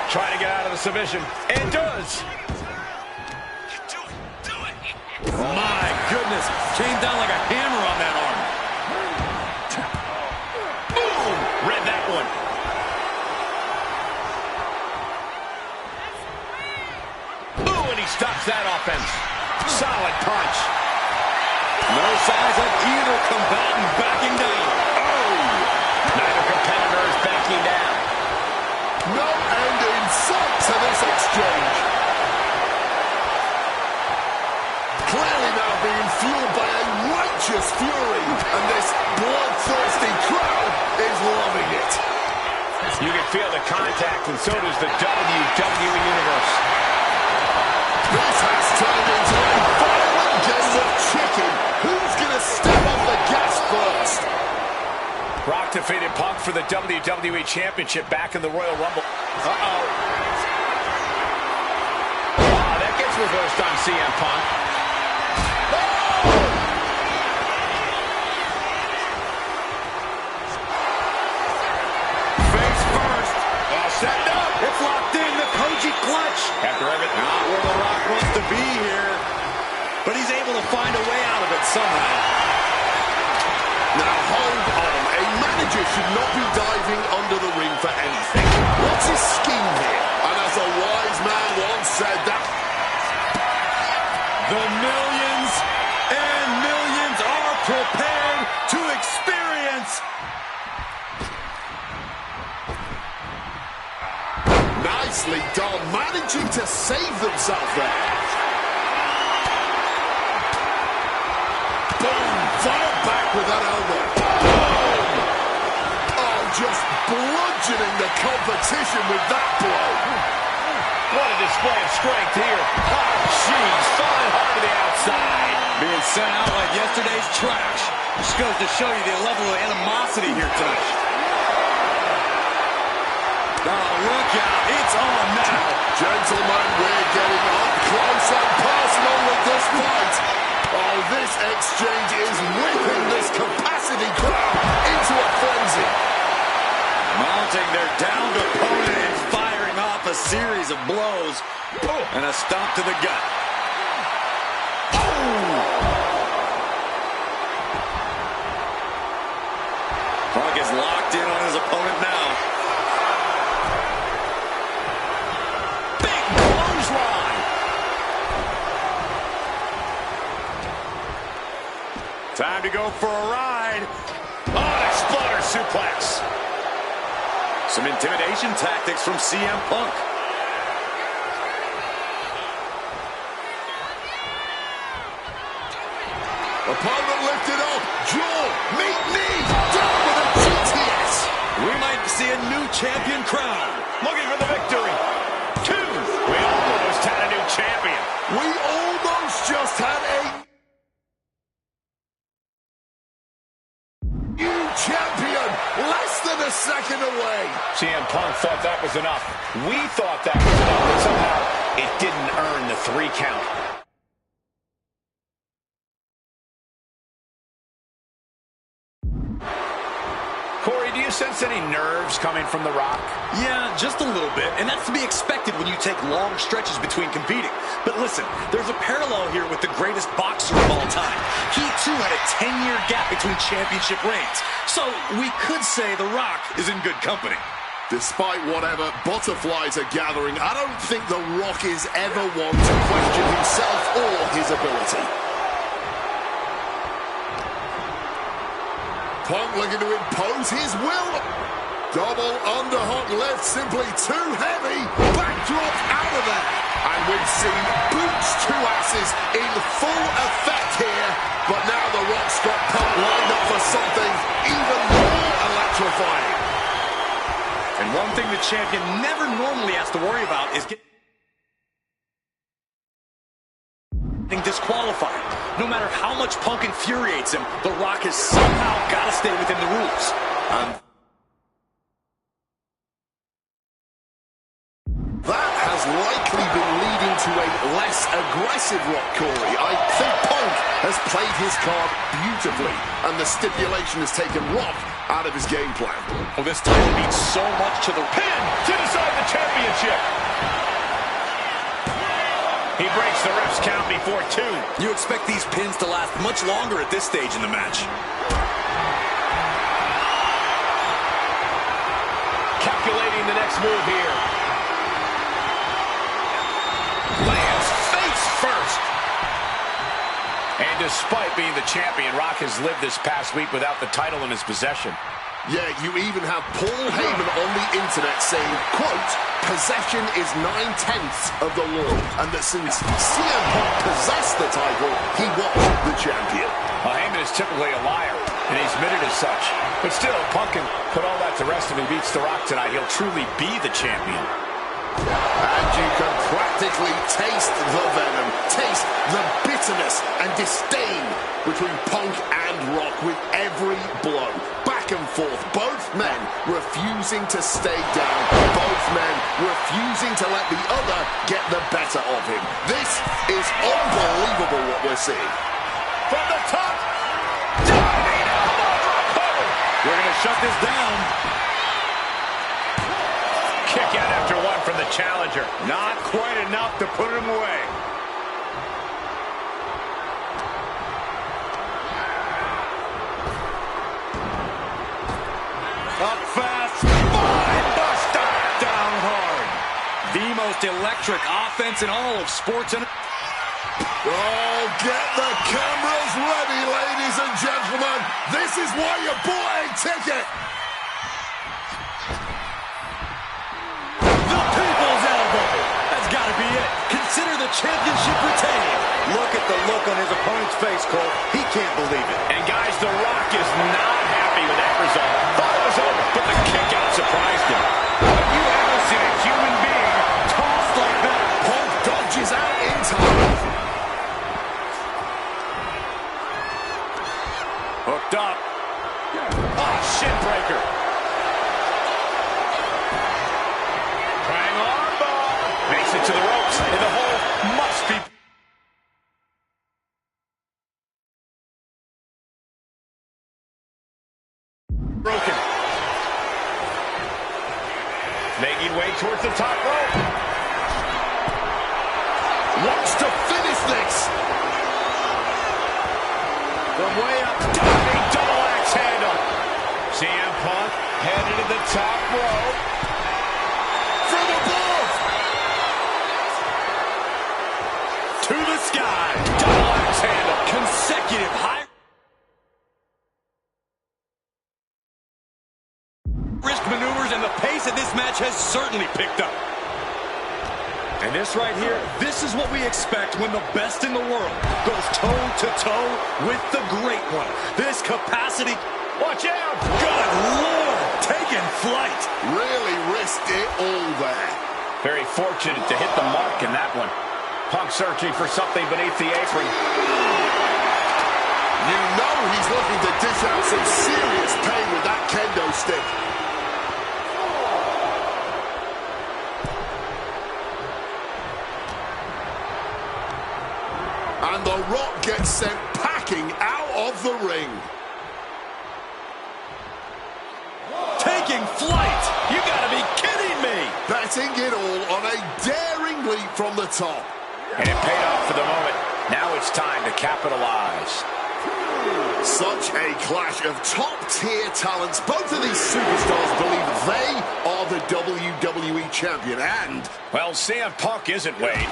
Trying to get out of the submission. And does. Do it. My goodness. Came down like a hammer on that arm. Boom. Read that one. Ooh, and he stops that offense. Solid punch. No signs of either combatant backing down. Neither competitor is backing down. No end in sight to this exchange. Clearly now being fueled by a righteous fury, and this bloodthirsty crowd is loving it. You can feel the contact, and so does the WWE Universe. This has turned into a violent game of chicken. Who's going to step on the gas first? Rock defeated Punk for the WWE Championship back in the Royal Rumble. Uh-oh. Wow, that gets reversed on CM Punk. Face first. Setting up. It's locked in, the Koji clutch. After everything. Not where The Rock wants to be here. But he's able to find a way out of it somehow. Now hold on. A manager should not be diving under the ring for anything. What's his scheme here? And as a wise man once said that... The millions and millions are prepared to experience. Nicely done, managing to save themselves there. Boom! Fired back with that elbow. Boom! Oh, just bludgeoning the competition with that blow. What a display of strength here. Oh, jeez. Falling hard to the outside. Being sent out like yesterday's trash. Just goes to show you the level of animosity here tonight. Oh, look out. It's on now. Gentlemen, we're getting up close and personal with this fight. Oh, this exchange is whipping this capacity crowd into a frenzy. Mounting their downed opponent and firing off a series of blows. And a stomp to the gut. Punk is locked in on his opponent now. Big clothesline. Time to go for a ride. Oh, an exploder suplex. Some intimidation tactics from CM Punk. Opponent lifted up. Jaw, meet knee, down with a GTS. We might see a new champion crowned. Looking for the victory. 2. We almost had a new champion. We almost just had a new champion. Less than a second away. CM Punk thought that was enough. We thought that was enough, but somehow it didn't earn the 3 count. Corey, do you sense sense any nerves coming from The Rock? Yeah, just a little bit, and that's to be expected when you take long stretches between competing. But listen, there's a parallel here with the greatest boxer of all time. He, too, had a 10-year gap between championship reigns. So we could say The Rock is in good company. Despite whatever butterflies are gathering, I don't think The Rock is ever one to question himself or his ability. Punk looking to impose his will. Double underhook left, simply too heavy. Backdrop out of there. And we've seen boots to asses in full effect here. But now The Rock's got Punk lined up for something even more electrifying. And one thing the champion never normally has to worry about is getting disqualified. No matter how much Punk infuriates him, The Rock has somehow got to stay within the rules. That has likely been leading to a less aggressive Rock, Corey. I think Punk has played his card beautifully, and the stipulation has taken Rock out of his game plan. Well, this title means so much to the Pin to decide the championship. He breaks the ref's count before 2. You expect these pins to last much longer at this stage in the match. Calculating the next move here. Lands face first. And despite being the champion, Rock has lived this past week without the title in his possession. Yeah, you even have Paul Heyman on the internet saying, quote, possession is 9/10 of the law, and that since CM Punk possessed the title, he was the champion. Heyman is typically a liar, and he's admitted as such. But still, Punk can put all that to rest if he beats The Rock tonight. He'll truly be the champion. And you can practically taste the venom, taste the bitterness and disdain between Punk and Rock with every blow. Back and forth, both men refusing to stay down, both men refusing to let the other get the better of him. This is unbelievable what we're seeing. From the top, diving elbow drop cover. We're going to shut this down. Kick out after 1 from the challenger. Not quite enough to put him away. Up fast. Spine buster. Down hard. The most electric offense in all of sports. Oh, get the cameras ready, ladies and gentlemen. This is why you bought a ticket. The people's elbow. That's got to be it. Consider the championship retained. Look at the look on his opponent's face, Cole. He can't believe it. And guys, The Rock is not happy with that result. Thought it was over, but the kick out surprised him. You haven't seen a human being tossed like that. Punk dodges out in time. Hooked up. Oh, shin breaker. Triangle armbar. Makes it to the ropes, and the hole must be broken. Making way towards the top rope. Wants to finish this. From way up, diving double axe handle. CM Punk headed to the top rope. From above. To the sky. Double axe handle. Consecutive high risk maneuvers, and the pace of this match has certainly picked up. And this right here, this is what we expect when the best in the world goes toe-to-toe with the great one. This capacity... Watch out! Good Lord! Taking flight. Really risked it all there. Very fortunate to hit the mark in that one. Punk searching for something beneath the apron. You know he's looking to dish out some serious pain with that kendo stick. And The Rock gets sent packing out of the ring. Taking taking flight. You gotta be kidding me. Betting it all on a daring leap from the top. And it paid off for the moment. Now it's time to capitalize. Such a clash of top-tier talents. Both of these superstars believe they are the WWE champion, and... well, CM Punk isn't, Wade.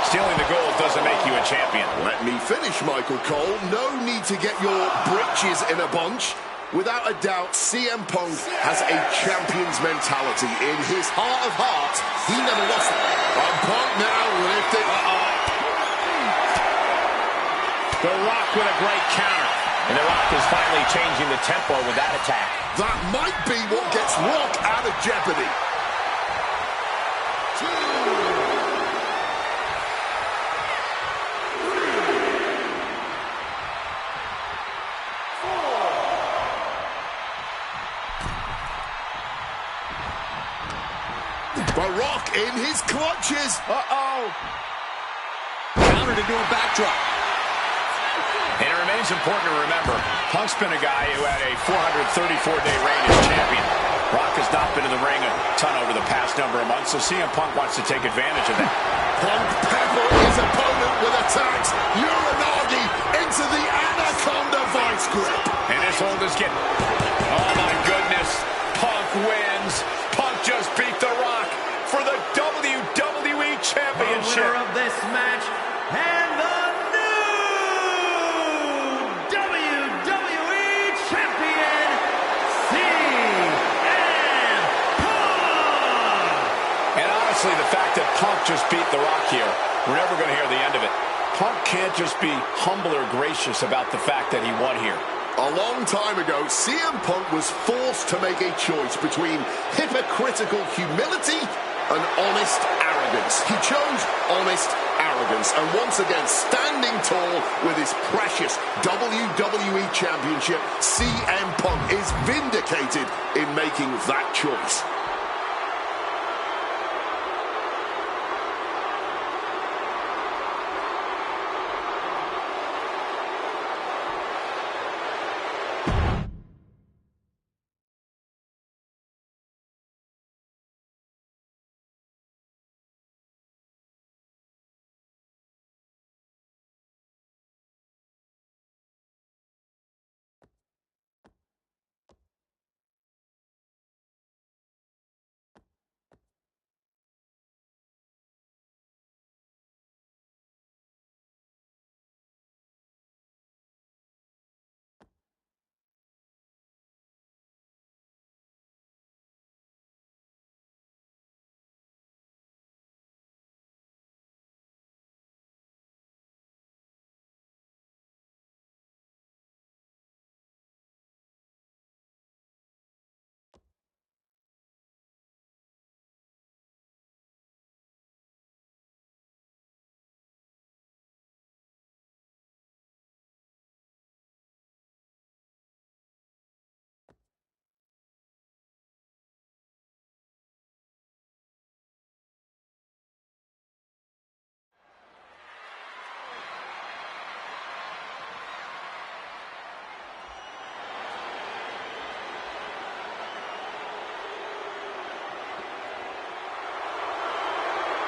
Stealing the gold doesn't make you a champion. let me finish, Michael Cole. No need to get your britches in a bunch. Without a doubt, CM Punk has a champion's mentality. In his heart of hearts, he never lost it. And Punk now lifted. The Rock with a great counter. And The Rock is finally changing the tempo with that attack. That might be what gets Rock out of jeopardy. The Rock in his clutches. Countered into a backdrop. And it remains important to remember, Punk's been a guy who had a 434-day reign as champion. Rock has not been in the ring a ton over the past number of months, so CM Punk wants to take advantage of that. Punk pepper his opponent with attacks. Uranagi into the Anaconda vice grip. And this hold is getting... oh, my goodness. Punk wins. Punk just beat The Rock for the WWE Championship. The winner of this match and the new WWE Champion, CM Punk. And honestly, the fact that Punk just beat The Rock here, we're never going to hear the end of it. Punk can't just be humble or gracious about the fact that he won here. A long time ago, CM Punk was forced to make a choice between hypocritical humility and honest arrogance. He chose honest arrogance, and once again, standing tall with his precious WWE Championship, CM Punk is vindicated in making that choice.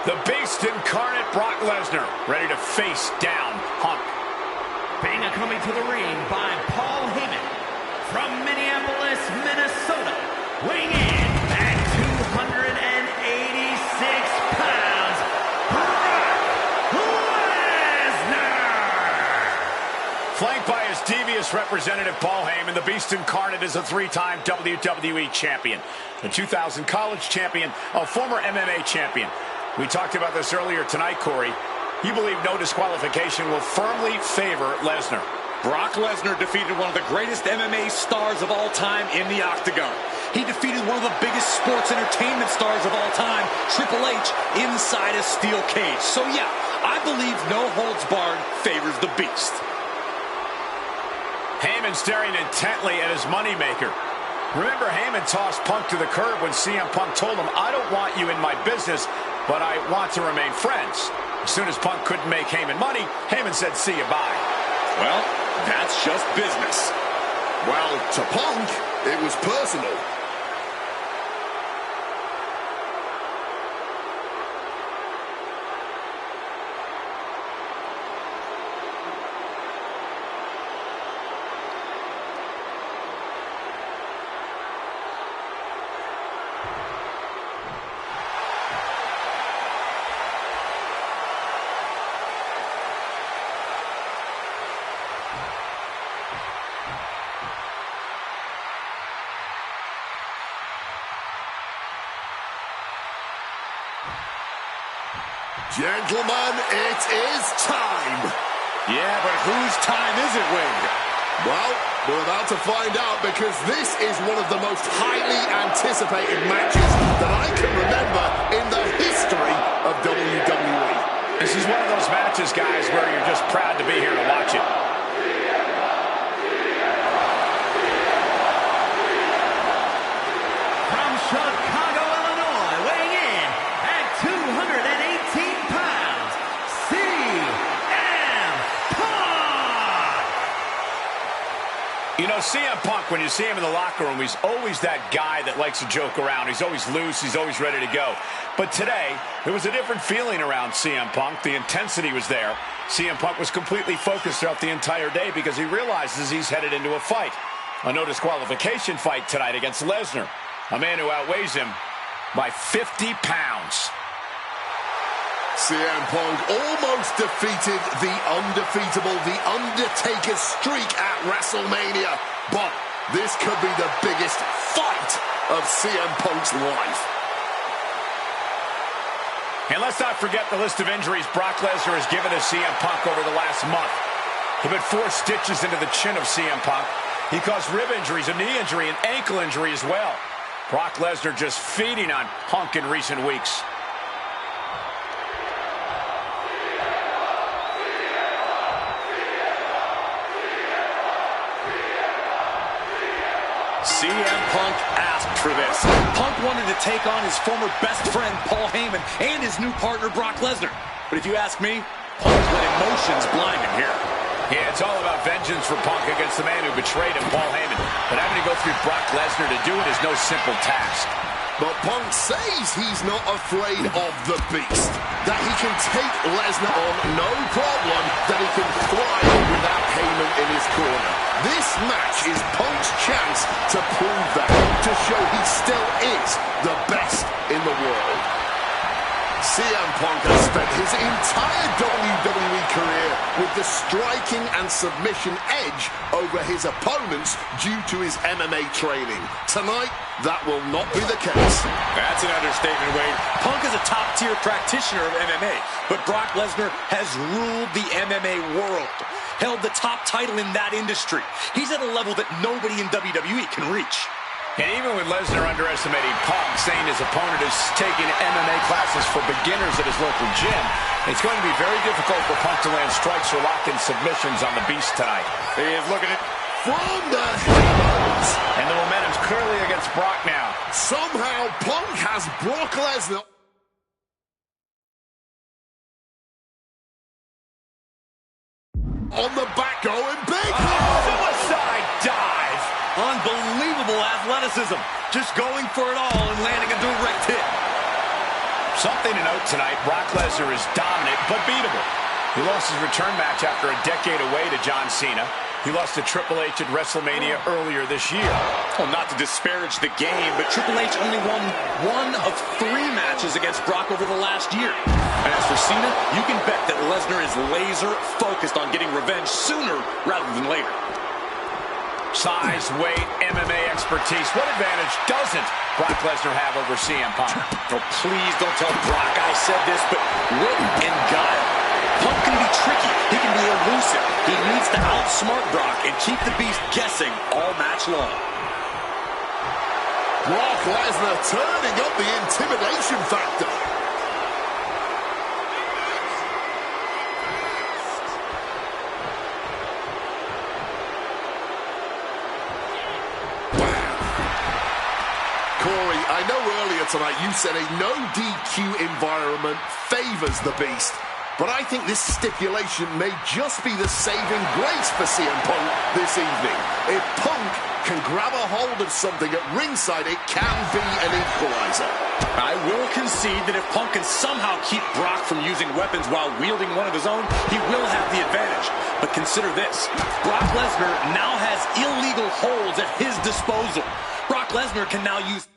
The Beast incarnate Brock Lesnar, ready to face down Punk. Being coming to the ring by Paul Heyman from Minneapolis, Minnesota, weighing in at 286 pounds, Brock Lesnar! Flanked by his devious representative Paul Heyman, the Beast incarnate is a three-time WWE champion, the 2000 college champion, a former MMA champion. We talked about this earlier tonight, Corey. You believe no disqualification will firmly favor Lesnar. Brock Lesnar defeated one of the greatest MMA stars of all time in the octagon. He defeated one of the biggest sports entertainment stars of all time, Triple H, inside a steel cage. So yeah, I believe no holds barred favors the Beast. Heyman staring intently at his moneymaker. Remember, Heyman tossed Punk to the curb when CM Punk told him, "I don't want you in my business, but I want to remain friends." As soon as Punk couldn't make Heyman money, Heyman said, "See you, bye." Well, that's just business. Well, to Punk, it was personal. Gentlemen, it is time. Yeah, but whose time is it, Wade? Well, we're about to find out because this is one of the most highly anticipated matches that I can remember in the history of WWE. This is one of those matches, guys, where you're just proud to be here to watch it. From Chicago, Illinois, weighing in at 218 pounds, CM Punk! You know, CM Punk, when you see him in the locker room, he's always that guy that likes to joke around. He's always loose. He's always ready to go. But today, there was a different feeling around CM Punk. The intensity was there. CM Punk was completely focused throughout the entire day because he realizes he's headed into a fight. A no disqualification fight tonight against Lesnar, a man who outweighs him by 50 pounds. CM Punk almost defeated the undefeatable, the Undertaker's streak at WrestleMania. But this could be the biggest fight of CM Punk's life. And let's not forget the list of injuries Brock Lesnar has given to CM Punk over the last month. He put 4 stitches into the chin of CM Punk. He caused rib injuries, a knee injury, and ankle injury as well. Brock Lesnar just feeding on Punk in recent weeks. CM Punk asked for this. Punk wanted to take on his former best friend, Paul Heyman, and his new partner, Brock Lesnar. But if you ask me, Punk let emotions blind him here. Yeah, it's all about vengeance for Punk against the man who betrayed him, Paul Heyman. But having to go through Brock Lesnar to do it is no simple task. But Punk says he's not afraid of the beast. That he can take Lesnar on no problem. That he can thrive without Heyman in his corner. This match is Punk's chance to prove that. To show he still is the best in the world. CM Punk has spent his entire WWE career with the striking and submission edge over his opponents due to his MMA training. Tonight, that will not be the case. That's an understatement, Wade. Punk is a top-tier practitioner of MMA, but Brock Lesnar has ruled the MMA world, held the top title in that industry. He's at a level that nobody in WWE can reach. And even with Lesnar underestimating Punk, saying his opponent is taking MMA classes for beginners at his local gym, it's going to be very difficult for Punk to land strikes or lock in submissions on the Beast tonight. He is looking at From the heavens. And the momentum's clearly against Brock now. Somehow, Punk has Brock Lesnar on the back going big. Suicide dive. unbelievable athleticism, just going for it all and landing a direct hit. Something to note tonight, Brock Lesnar is dominant but beatable. He lost his return match after a decade away to John Cena. He lost to Triple H at WrestleMania earlier this year. Well, not to disparage the game, but Triple H only won 1 of 3 matches against Brock over the last year. And as for Cena, you can bet that Lesnar is laser focused on getting revenge sooner rather than later. Size, weight, MMA expertise. What advantage doesn't Brock Lesnar have over CM Punk? Oh, please don't tell Brock I said this, but wit and guile. Punk can be tricky. He can be elusive. He needs to outsmart Brock and keep the Beast guessing all match long. Brock Lesnar turning up the intimidation factor. Corey, I know earlier tonight you said a no DQ environment favors the Beast. But I think this stipulation may just be the saving grace for CM Punk this evening. If Punk can grab a hold of something at ringside, it can be an equalizer. I will concede that if Punk can somehow keep Brock from using weapons while wielding one of his own, he will have the advantage. But consider this. Brock Lesnar now has illegal holds at his disposal. Brock Lesnar can now use...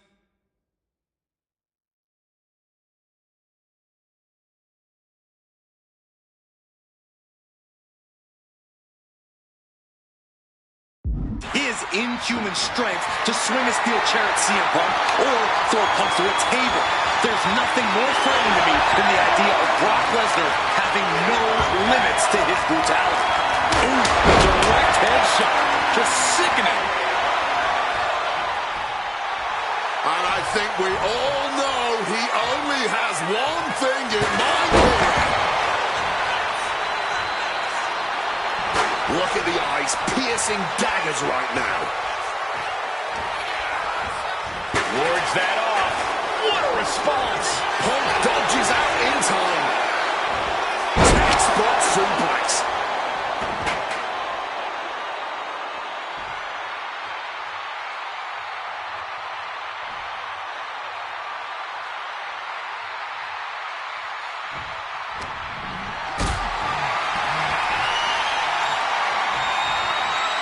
his inhuman strength to swing a steel chair at CM Punk or throw Punk through a table. There's nothing more frightening to me than the idea of Brock Lesnar having no limits to his brutality. Ooh, direct headshot. Just sickening. And I think we all know he only has one thing in mind here. Look at the eyes, piercing daggers right now. Wards that off. What a response. Punk dodges out in time. Textbook suplex.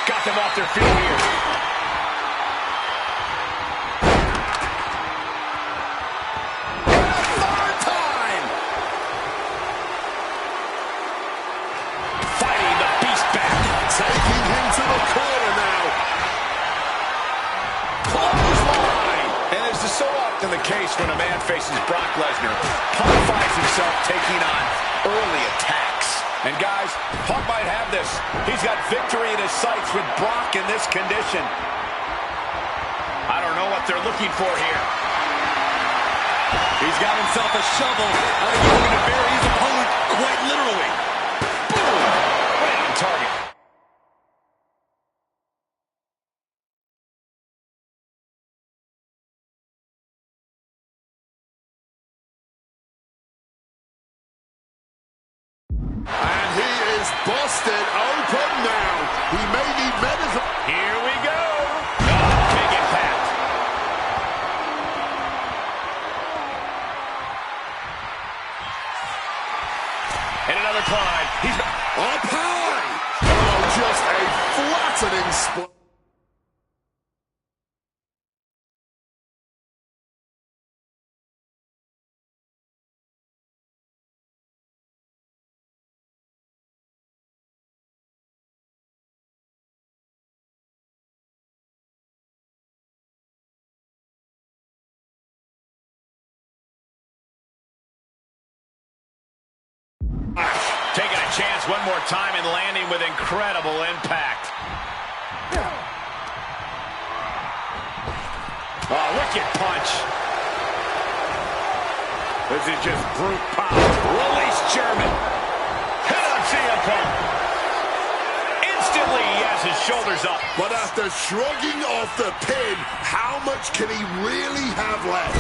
Got them off their feet here. Third time. Fighting the beast back. Taking him to the corner now. Clothesline. And as is so often the case when a man faces Brock Lesnar, Punk finds himself taking on early attacks. And guys, Punk might have this. He's got victory in his sights with Brock in this condition. I don't know what they're looking for here. He's got himself a shovel. He's looking to bury his opponent quite literally. Boom! Right on target. And he is busted open now. He may need medical. Here we go. Oh, big impact. And another climb. He's Up high. Oh, just a flattening spot. taking a chance one more time and landing with incredible impact. Oh, wicked punch. This is just brute power. Release German. Head on CM Punk. Instantly, he has his shoulders up. But after shrugging off the pin, how much can he really have left?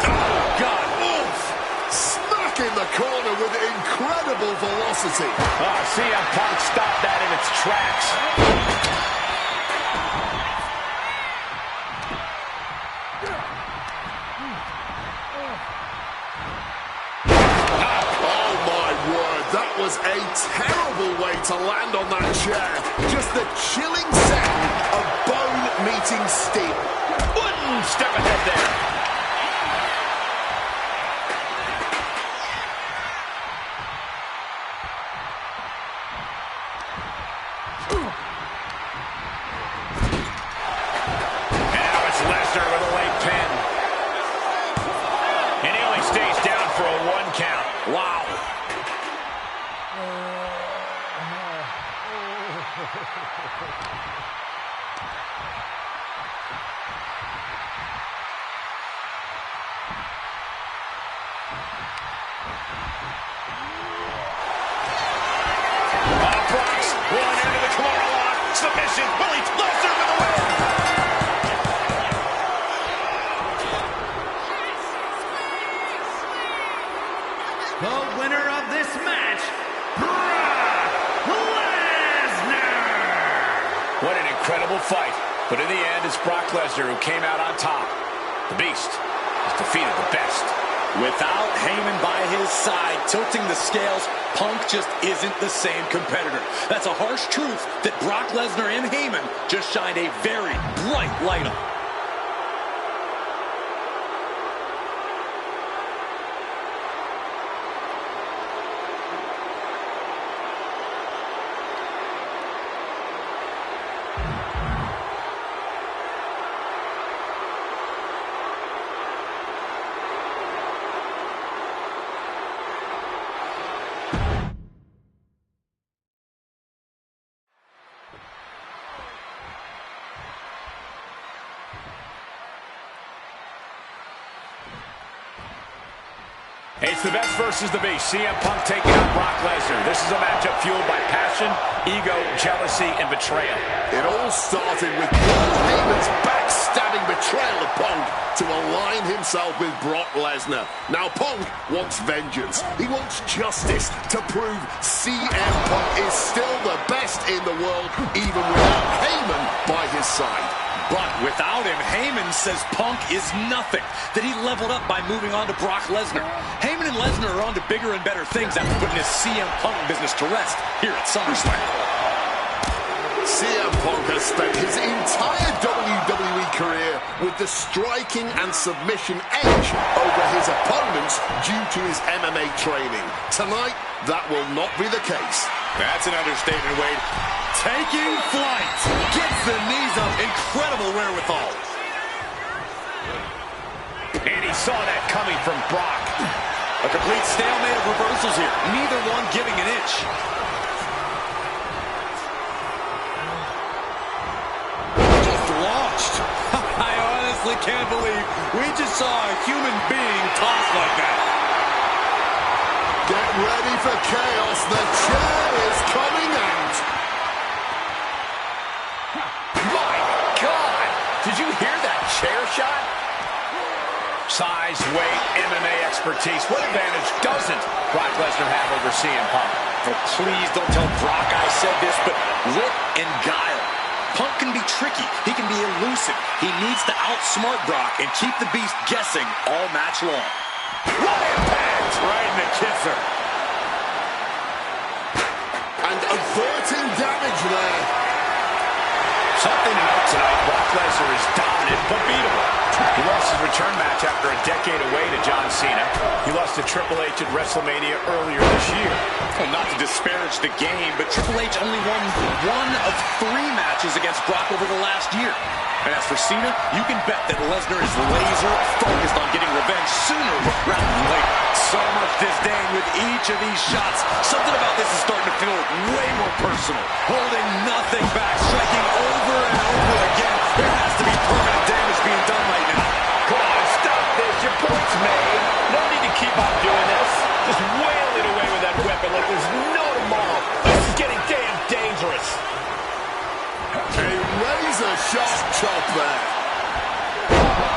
Oh, God. Oof! Smack in the corner with incredible velocity. Oh, CM Punk stopped that in its tracks. Oh, my word. That was a terrible way to land on that chair. Just the chilling sound of bone meeting steel. One step ahead there. Now it's Lesnar with a late pin. And he only stays down for a 1 count. Wow. Brock's rolling into the Kimura lock. Submission. Willie Lesnar with the win. The winner of this match, Brock Lesnar! What an incredible fight. But in the end, it's Brock Lesnar who came out on top. The Beast has defeated the best. Without Heyman by his side, tilting the scales, Punk just isn't the same competitor. That's a harsh truth that Brock Lesnar and Heyman just shined a very bright light on. It's the best versus the beast. CM Punk taking out Brock Lesnar. This is a matchup fueled by passion, ego, jealousy, and betrayal. It all started with Paul Heyman's backstabbing betrayal of Punk to align himself with Brock Lesnar. Now Punk wants vengeance. He wants justice to prove CM Punk is still the best in the world, even without Heyman by his side. But without him, Heyman says Punk is nothing, that he leveled up by moving on to Brock Lesnar. Heyman and Lesnar are on to bigger and better things after putting his CM Punk business to rest here at SummerSlam. CM Punk has spent his entire WWE career with the striking and submission edge over his opponents due to his MMA training. Tonight, that will not be the case. That's an understatement, Wade. Taking flight. Gets the knees up. Incredible wherewithal. And he saw that coming from Brock. A complete stalemate of reversals here. Neither one giving an inch. Just launched. I honestly can't believe we just saw a human being tossed like that. Get ready for chaos. The chair is coming out. My God! Did you hear that chair shot? Size, weight, MMA expertise. What advantage doesn't Brock Lesnar have over CM Punk? Oh, please don't tell Brock I said this, but wit and guile. Punk can be tricky. He can be elusive. He needs to outsmart Brock and keep the beast guessing all match long. What impact! Right in the kisser. And averting damage there. Something to note tonight, Brock Lesnar is dominant but beatable. He lost his return match after a decade away to John Cena. He lost to Triple H at WrestleMania earlier this year. Well, not to disparage the game, but Triple H only won 1 of 3 matches against Brock over the last year. And as for Cena, you can bet that Lesnar is laser focused on getting revenge sooner rather than later. So much disdain with each of these shots. Something about this is starting to feel way more personal. Holding nothing back, striking over and over again. There has to be permanent damage being done right now. Come on, stop this. Your point's made. No need to keep on doing this. Just wail it away with that weapon like there's no tomorrow. This is getting damn dangerous. A razor-sharp chop there.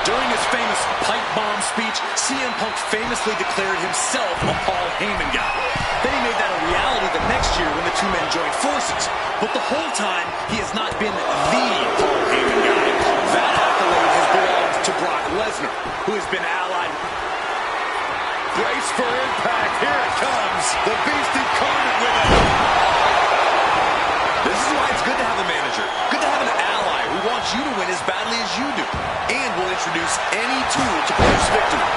During his famous pipe bomb speech, CM Punk famously declared himself a Paul Heyman guy. Then he made that a reality the next year when the two men joined forces. But the whole time, he has not been the Paul Heyman guy. That accolade has belonged to Brock Lesnar, who has been allied. Brace for impact. Here it comes. The beast incarnate with it. This is why it's good to have a manager. Good to have an ally who wants you to win as badly as you do. And will introduce any tool to produce victory.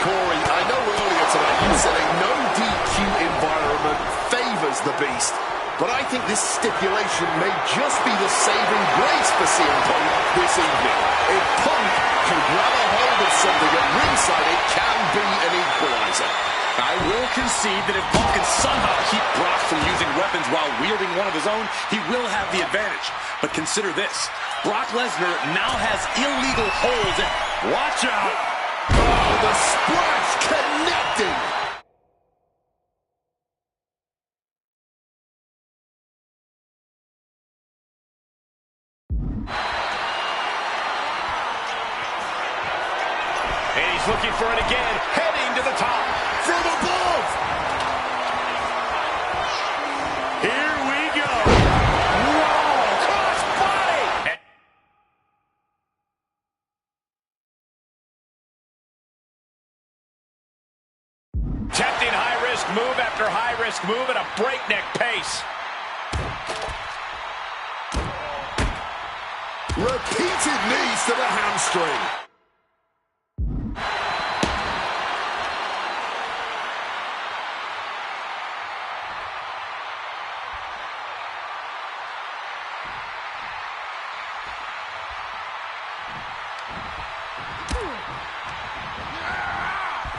Corey, I know earlier tonight you said a no DQ environment favors the beast. But I think this stipulation may just be the saving grace for CM Punk this evening. If Punk can grab a hold of something at ringside, it can be an equalizer. I will concede that if Punk can somehow keep Brock from using weapons while wielding one of his own, he will have the advantage. But consider this. Brock Lesnar now has illegal holds. Watch out! Oh, the splash connecting! And he's looking for it again, heading to the top. From above! Here we go. Whoa, cross body. Tempting high-risk move after high-risk move at a breakneck pace. Repeated knees to the hamstring.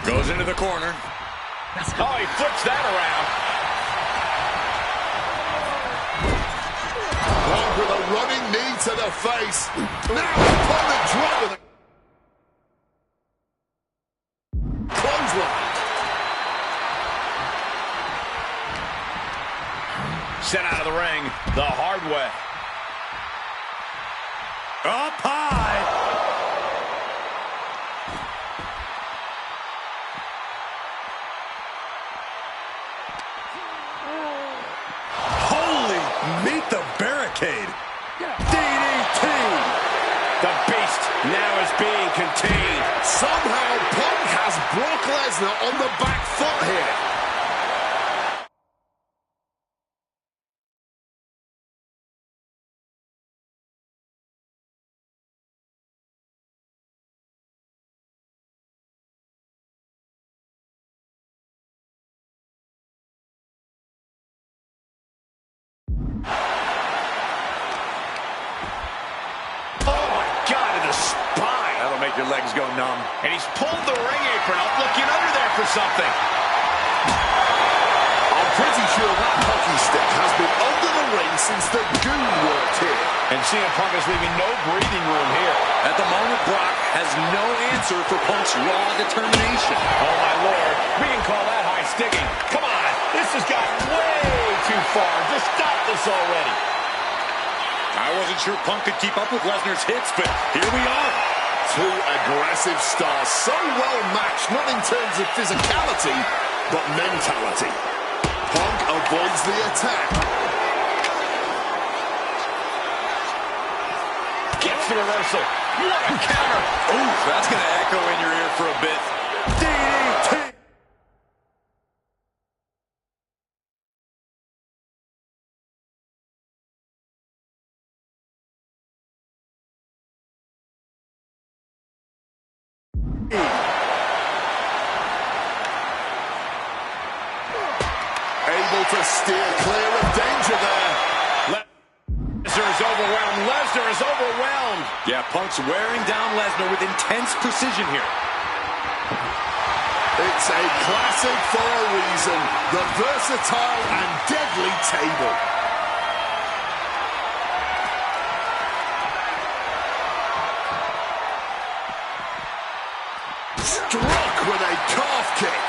Goes into the corner. Oh, he flips that around. with a running knee to the face. Now opponent drop with a clothesline. Sent out of the ring the hard way. Up high. Holy, meet the barricade. DDT. The beast now is being contained. Somehow Punk has Brock Lesnar on the back foot here. That'll make your legs go numb. And he's pulled the ring apron up, looking under there for something. I'm pretty sure that hockey stick has been under the ring since the Goon worked here. And CM Punk is leaving no breathing room here. At the moment, Brock has no answer for Punk's raw determination. Oh, my Lord. We can call that high sticking. Come on. This has gotten way too far. Just stop this already. I wasn't sure Punk could keep up with Lesnar's hits, but here we are. Two aggressive stars, so well matched, not in terms of physicality, but mentality. Punk avoids the attack. Gets the reversal. What a counter. Ooh, that's going to echo in your ear for a bit. DDT. Able to steer clear of danger there. Lesnar is overwhelmed. Lesnar is overwhelmed. Yeah, Punk's wearing down Lesnar with intense precision here. It's a classic for a reason. The versatile and deadly table. Struck with a calf kick.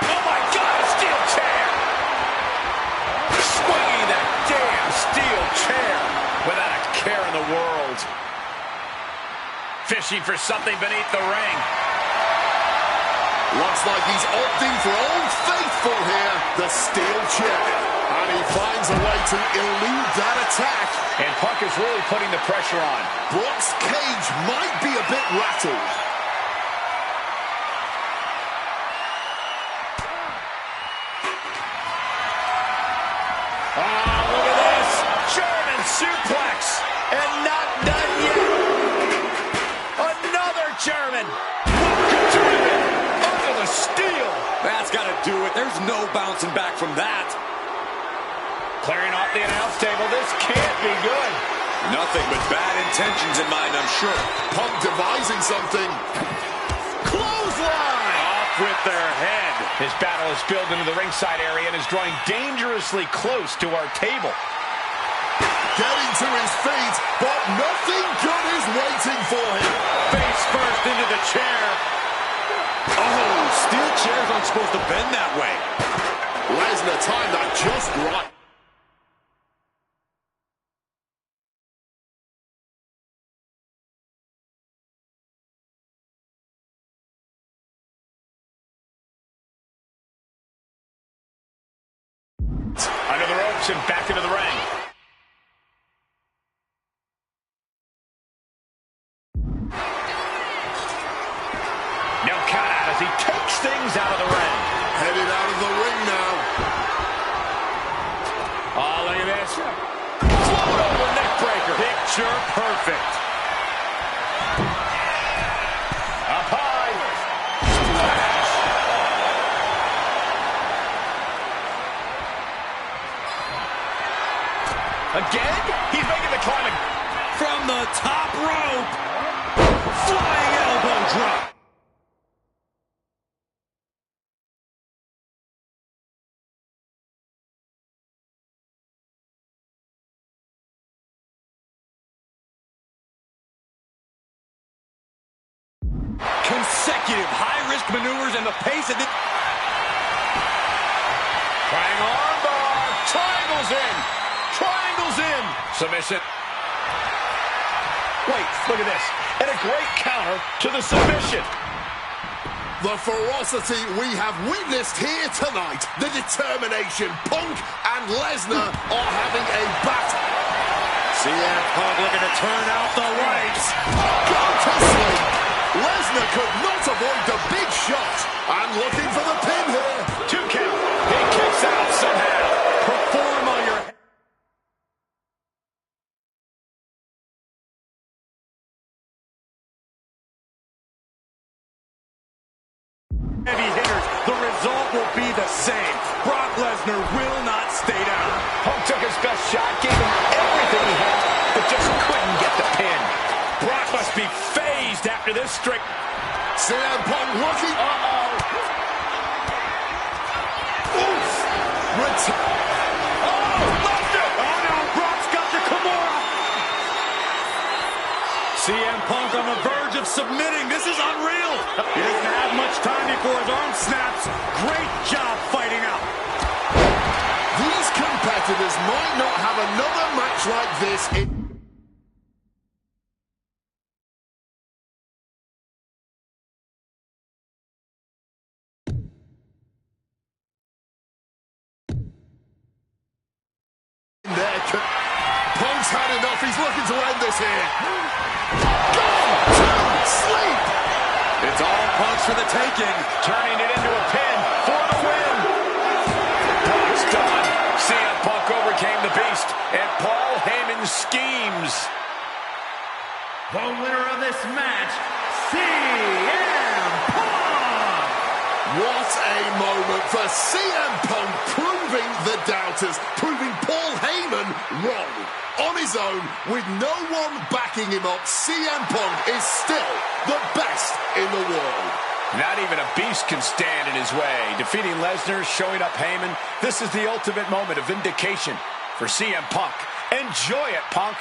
Oh, my God, a steel chair. Swinging that damn steel chair without a care in the world. Fishing for something beneath the ring. Looks like he's opting for Old Faithful here. The steel chair. And he finds a way to elude that attack. And Punk is really putting the pressure on. Brock's cage might be a bit rattled. Oh, look at this. German suplex. And not done yet. Another German. German under the steel. That's got to do it. There's no bouncing back from that. Clearing off the announce table. This can't be good. Nothing but bad intentions in mind, I'm sure. Punk devising something. Clothesline. Off with their head. His battle is spilled into the ringside area and is drawing dangerously close to our table. Getting to his feet, but nothing good is waiting for him. Face first into the chair. Oh, steel chairs aren't supposed to bend that way. Lesnar timed that just right. Under the ropes and back into the ring. No count out as he takes things out of the ring. Headed out of the ring now. Oh, look at this. Float over neck breaker. Picture perfect. Up high. Splash. Again? He's making the climb From the top rope. Flying elbow drop. consecutive high-risk maneuvers and the pace of it. Trying armbar. Triangles in. Triangles in. Submission. Wait, look at this. And a great counter to the submission. The ferocity we have witnessed here tonight. The determination. Punk and Lesnar are having a battle. CM Punk looking to turn out the lights. Go to sleep. Lesnar could not avoid the big shot. And looking for the pin here. 2 count. He kicks out somehow. Perform on your... heavy hitters. The result will be the same. Brock Lesnar will not stay down. Punk took his best shot, gave him everything he had, but just couldn't get the pin. Brock must be phased after this streak. CM Punk looking. Oof. Lesnar! Oh no, Brock's got the Kimura. CM Punk on the verge of submitting. This is unreal. He doesn't have much time before his arm snaps. Great job fighting out. These competitors might not have another match like this in... Punk's had enough. He's looking to end this here. Gone to sleep. It's all Punk's for the taking. Turning it into a pin for the win. Punk's done. CM Punk overcame the beast, and Paul Heyman's schemes. The winner of this match, CM Punk! What a moment for CM Punk, proving the doubters, proving Paul Heyman wrong. On his own, with no one backing him up, CM Punk is still the best in the world. Not even a beast can stand in his way. Defeating Lesnar, showing up Heyman. This is the ultimate moment of vindication for CM Punk. Enjoy it, Punk.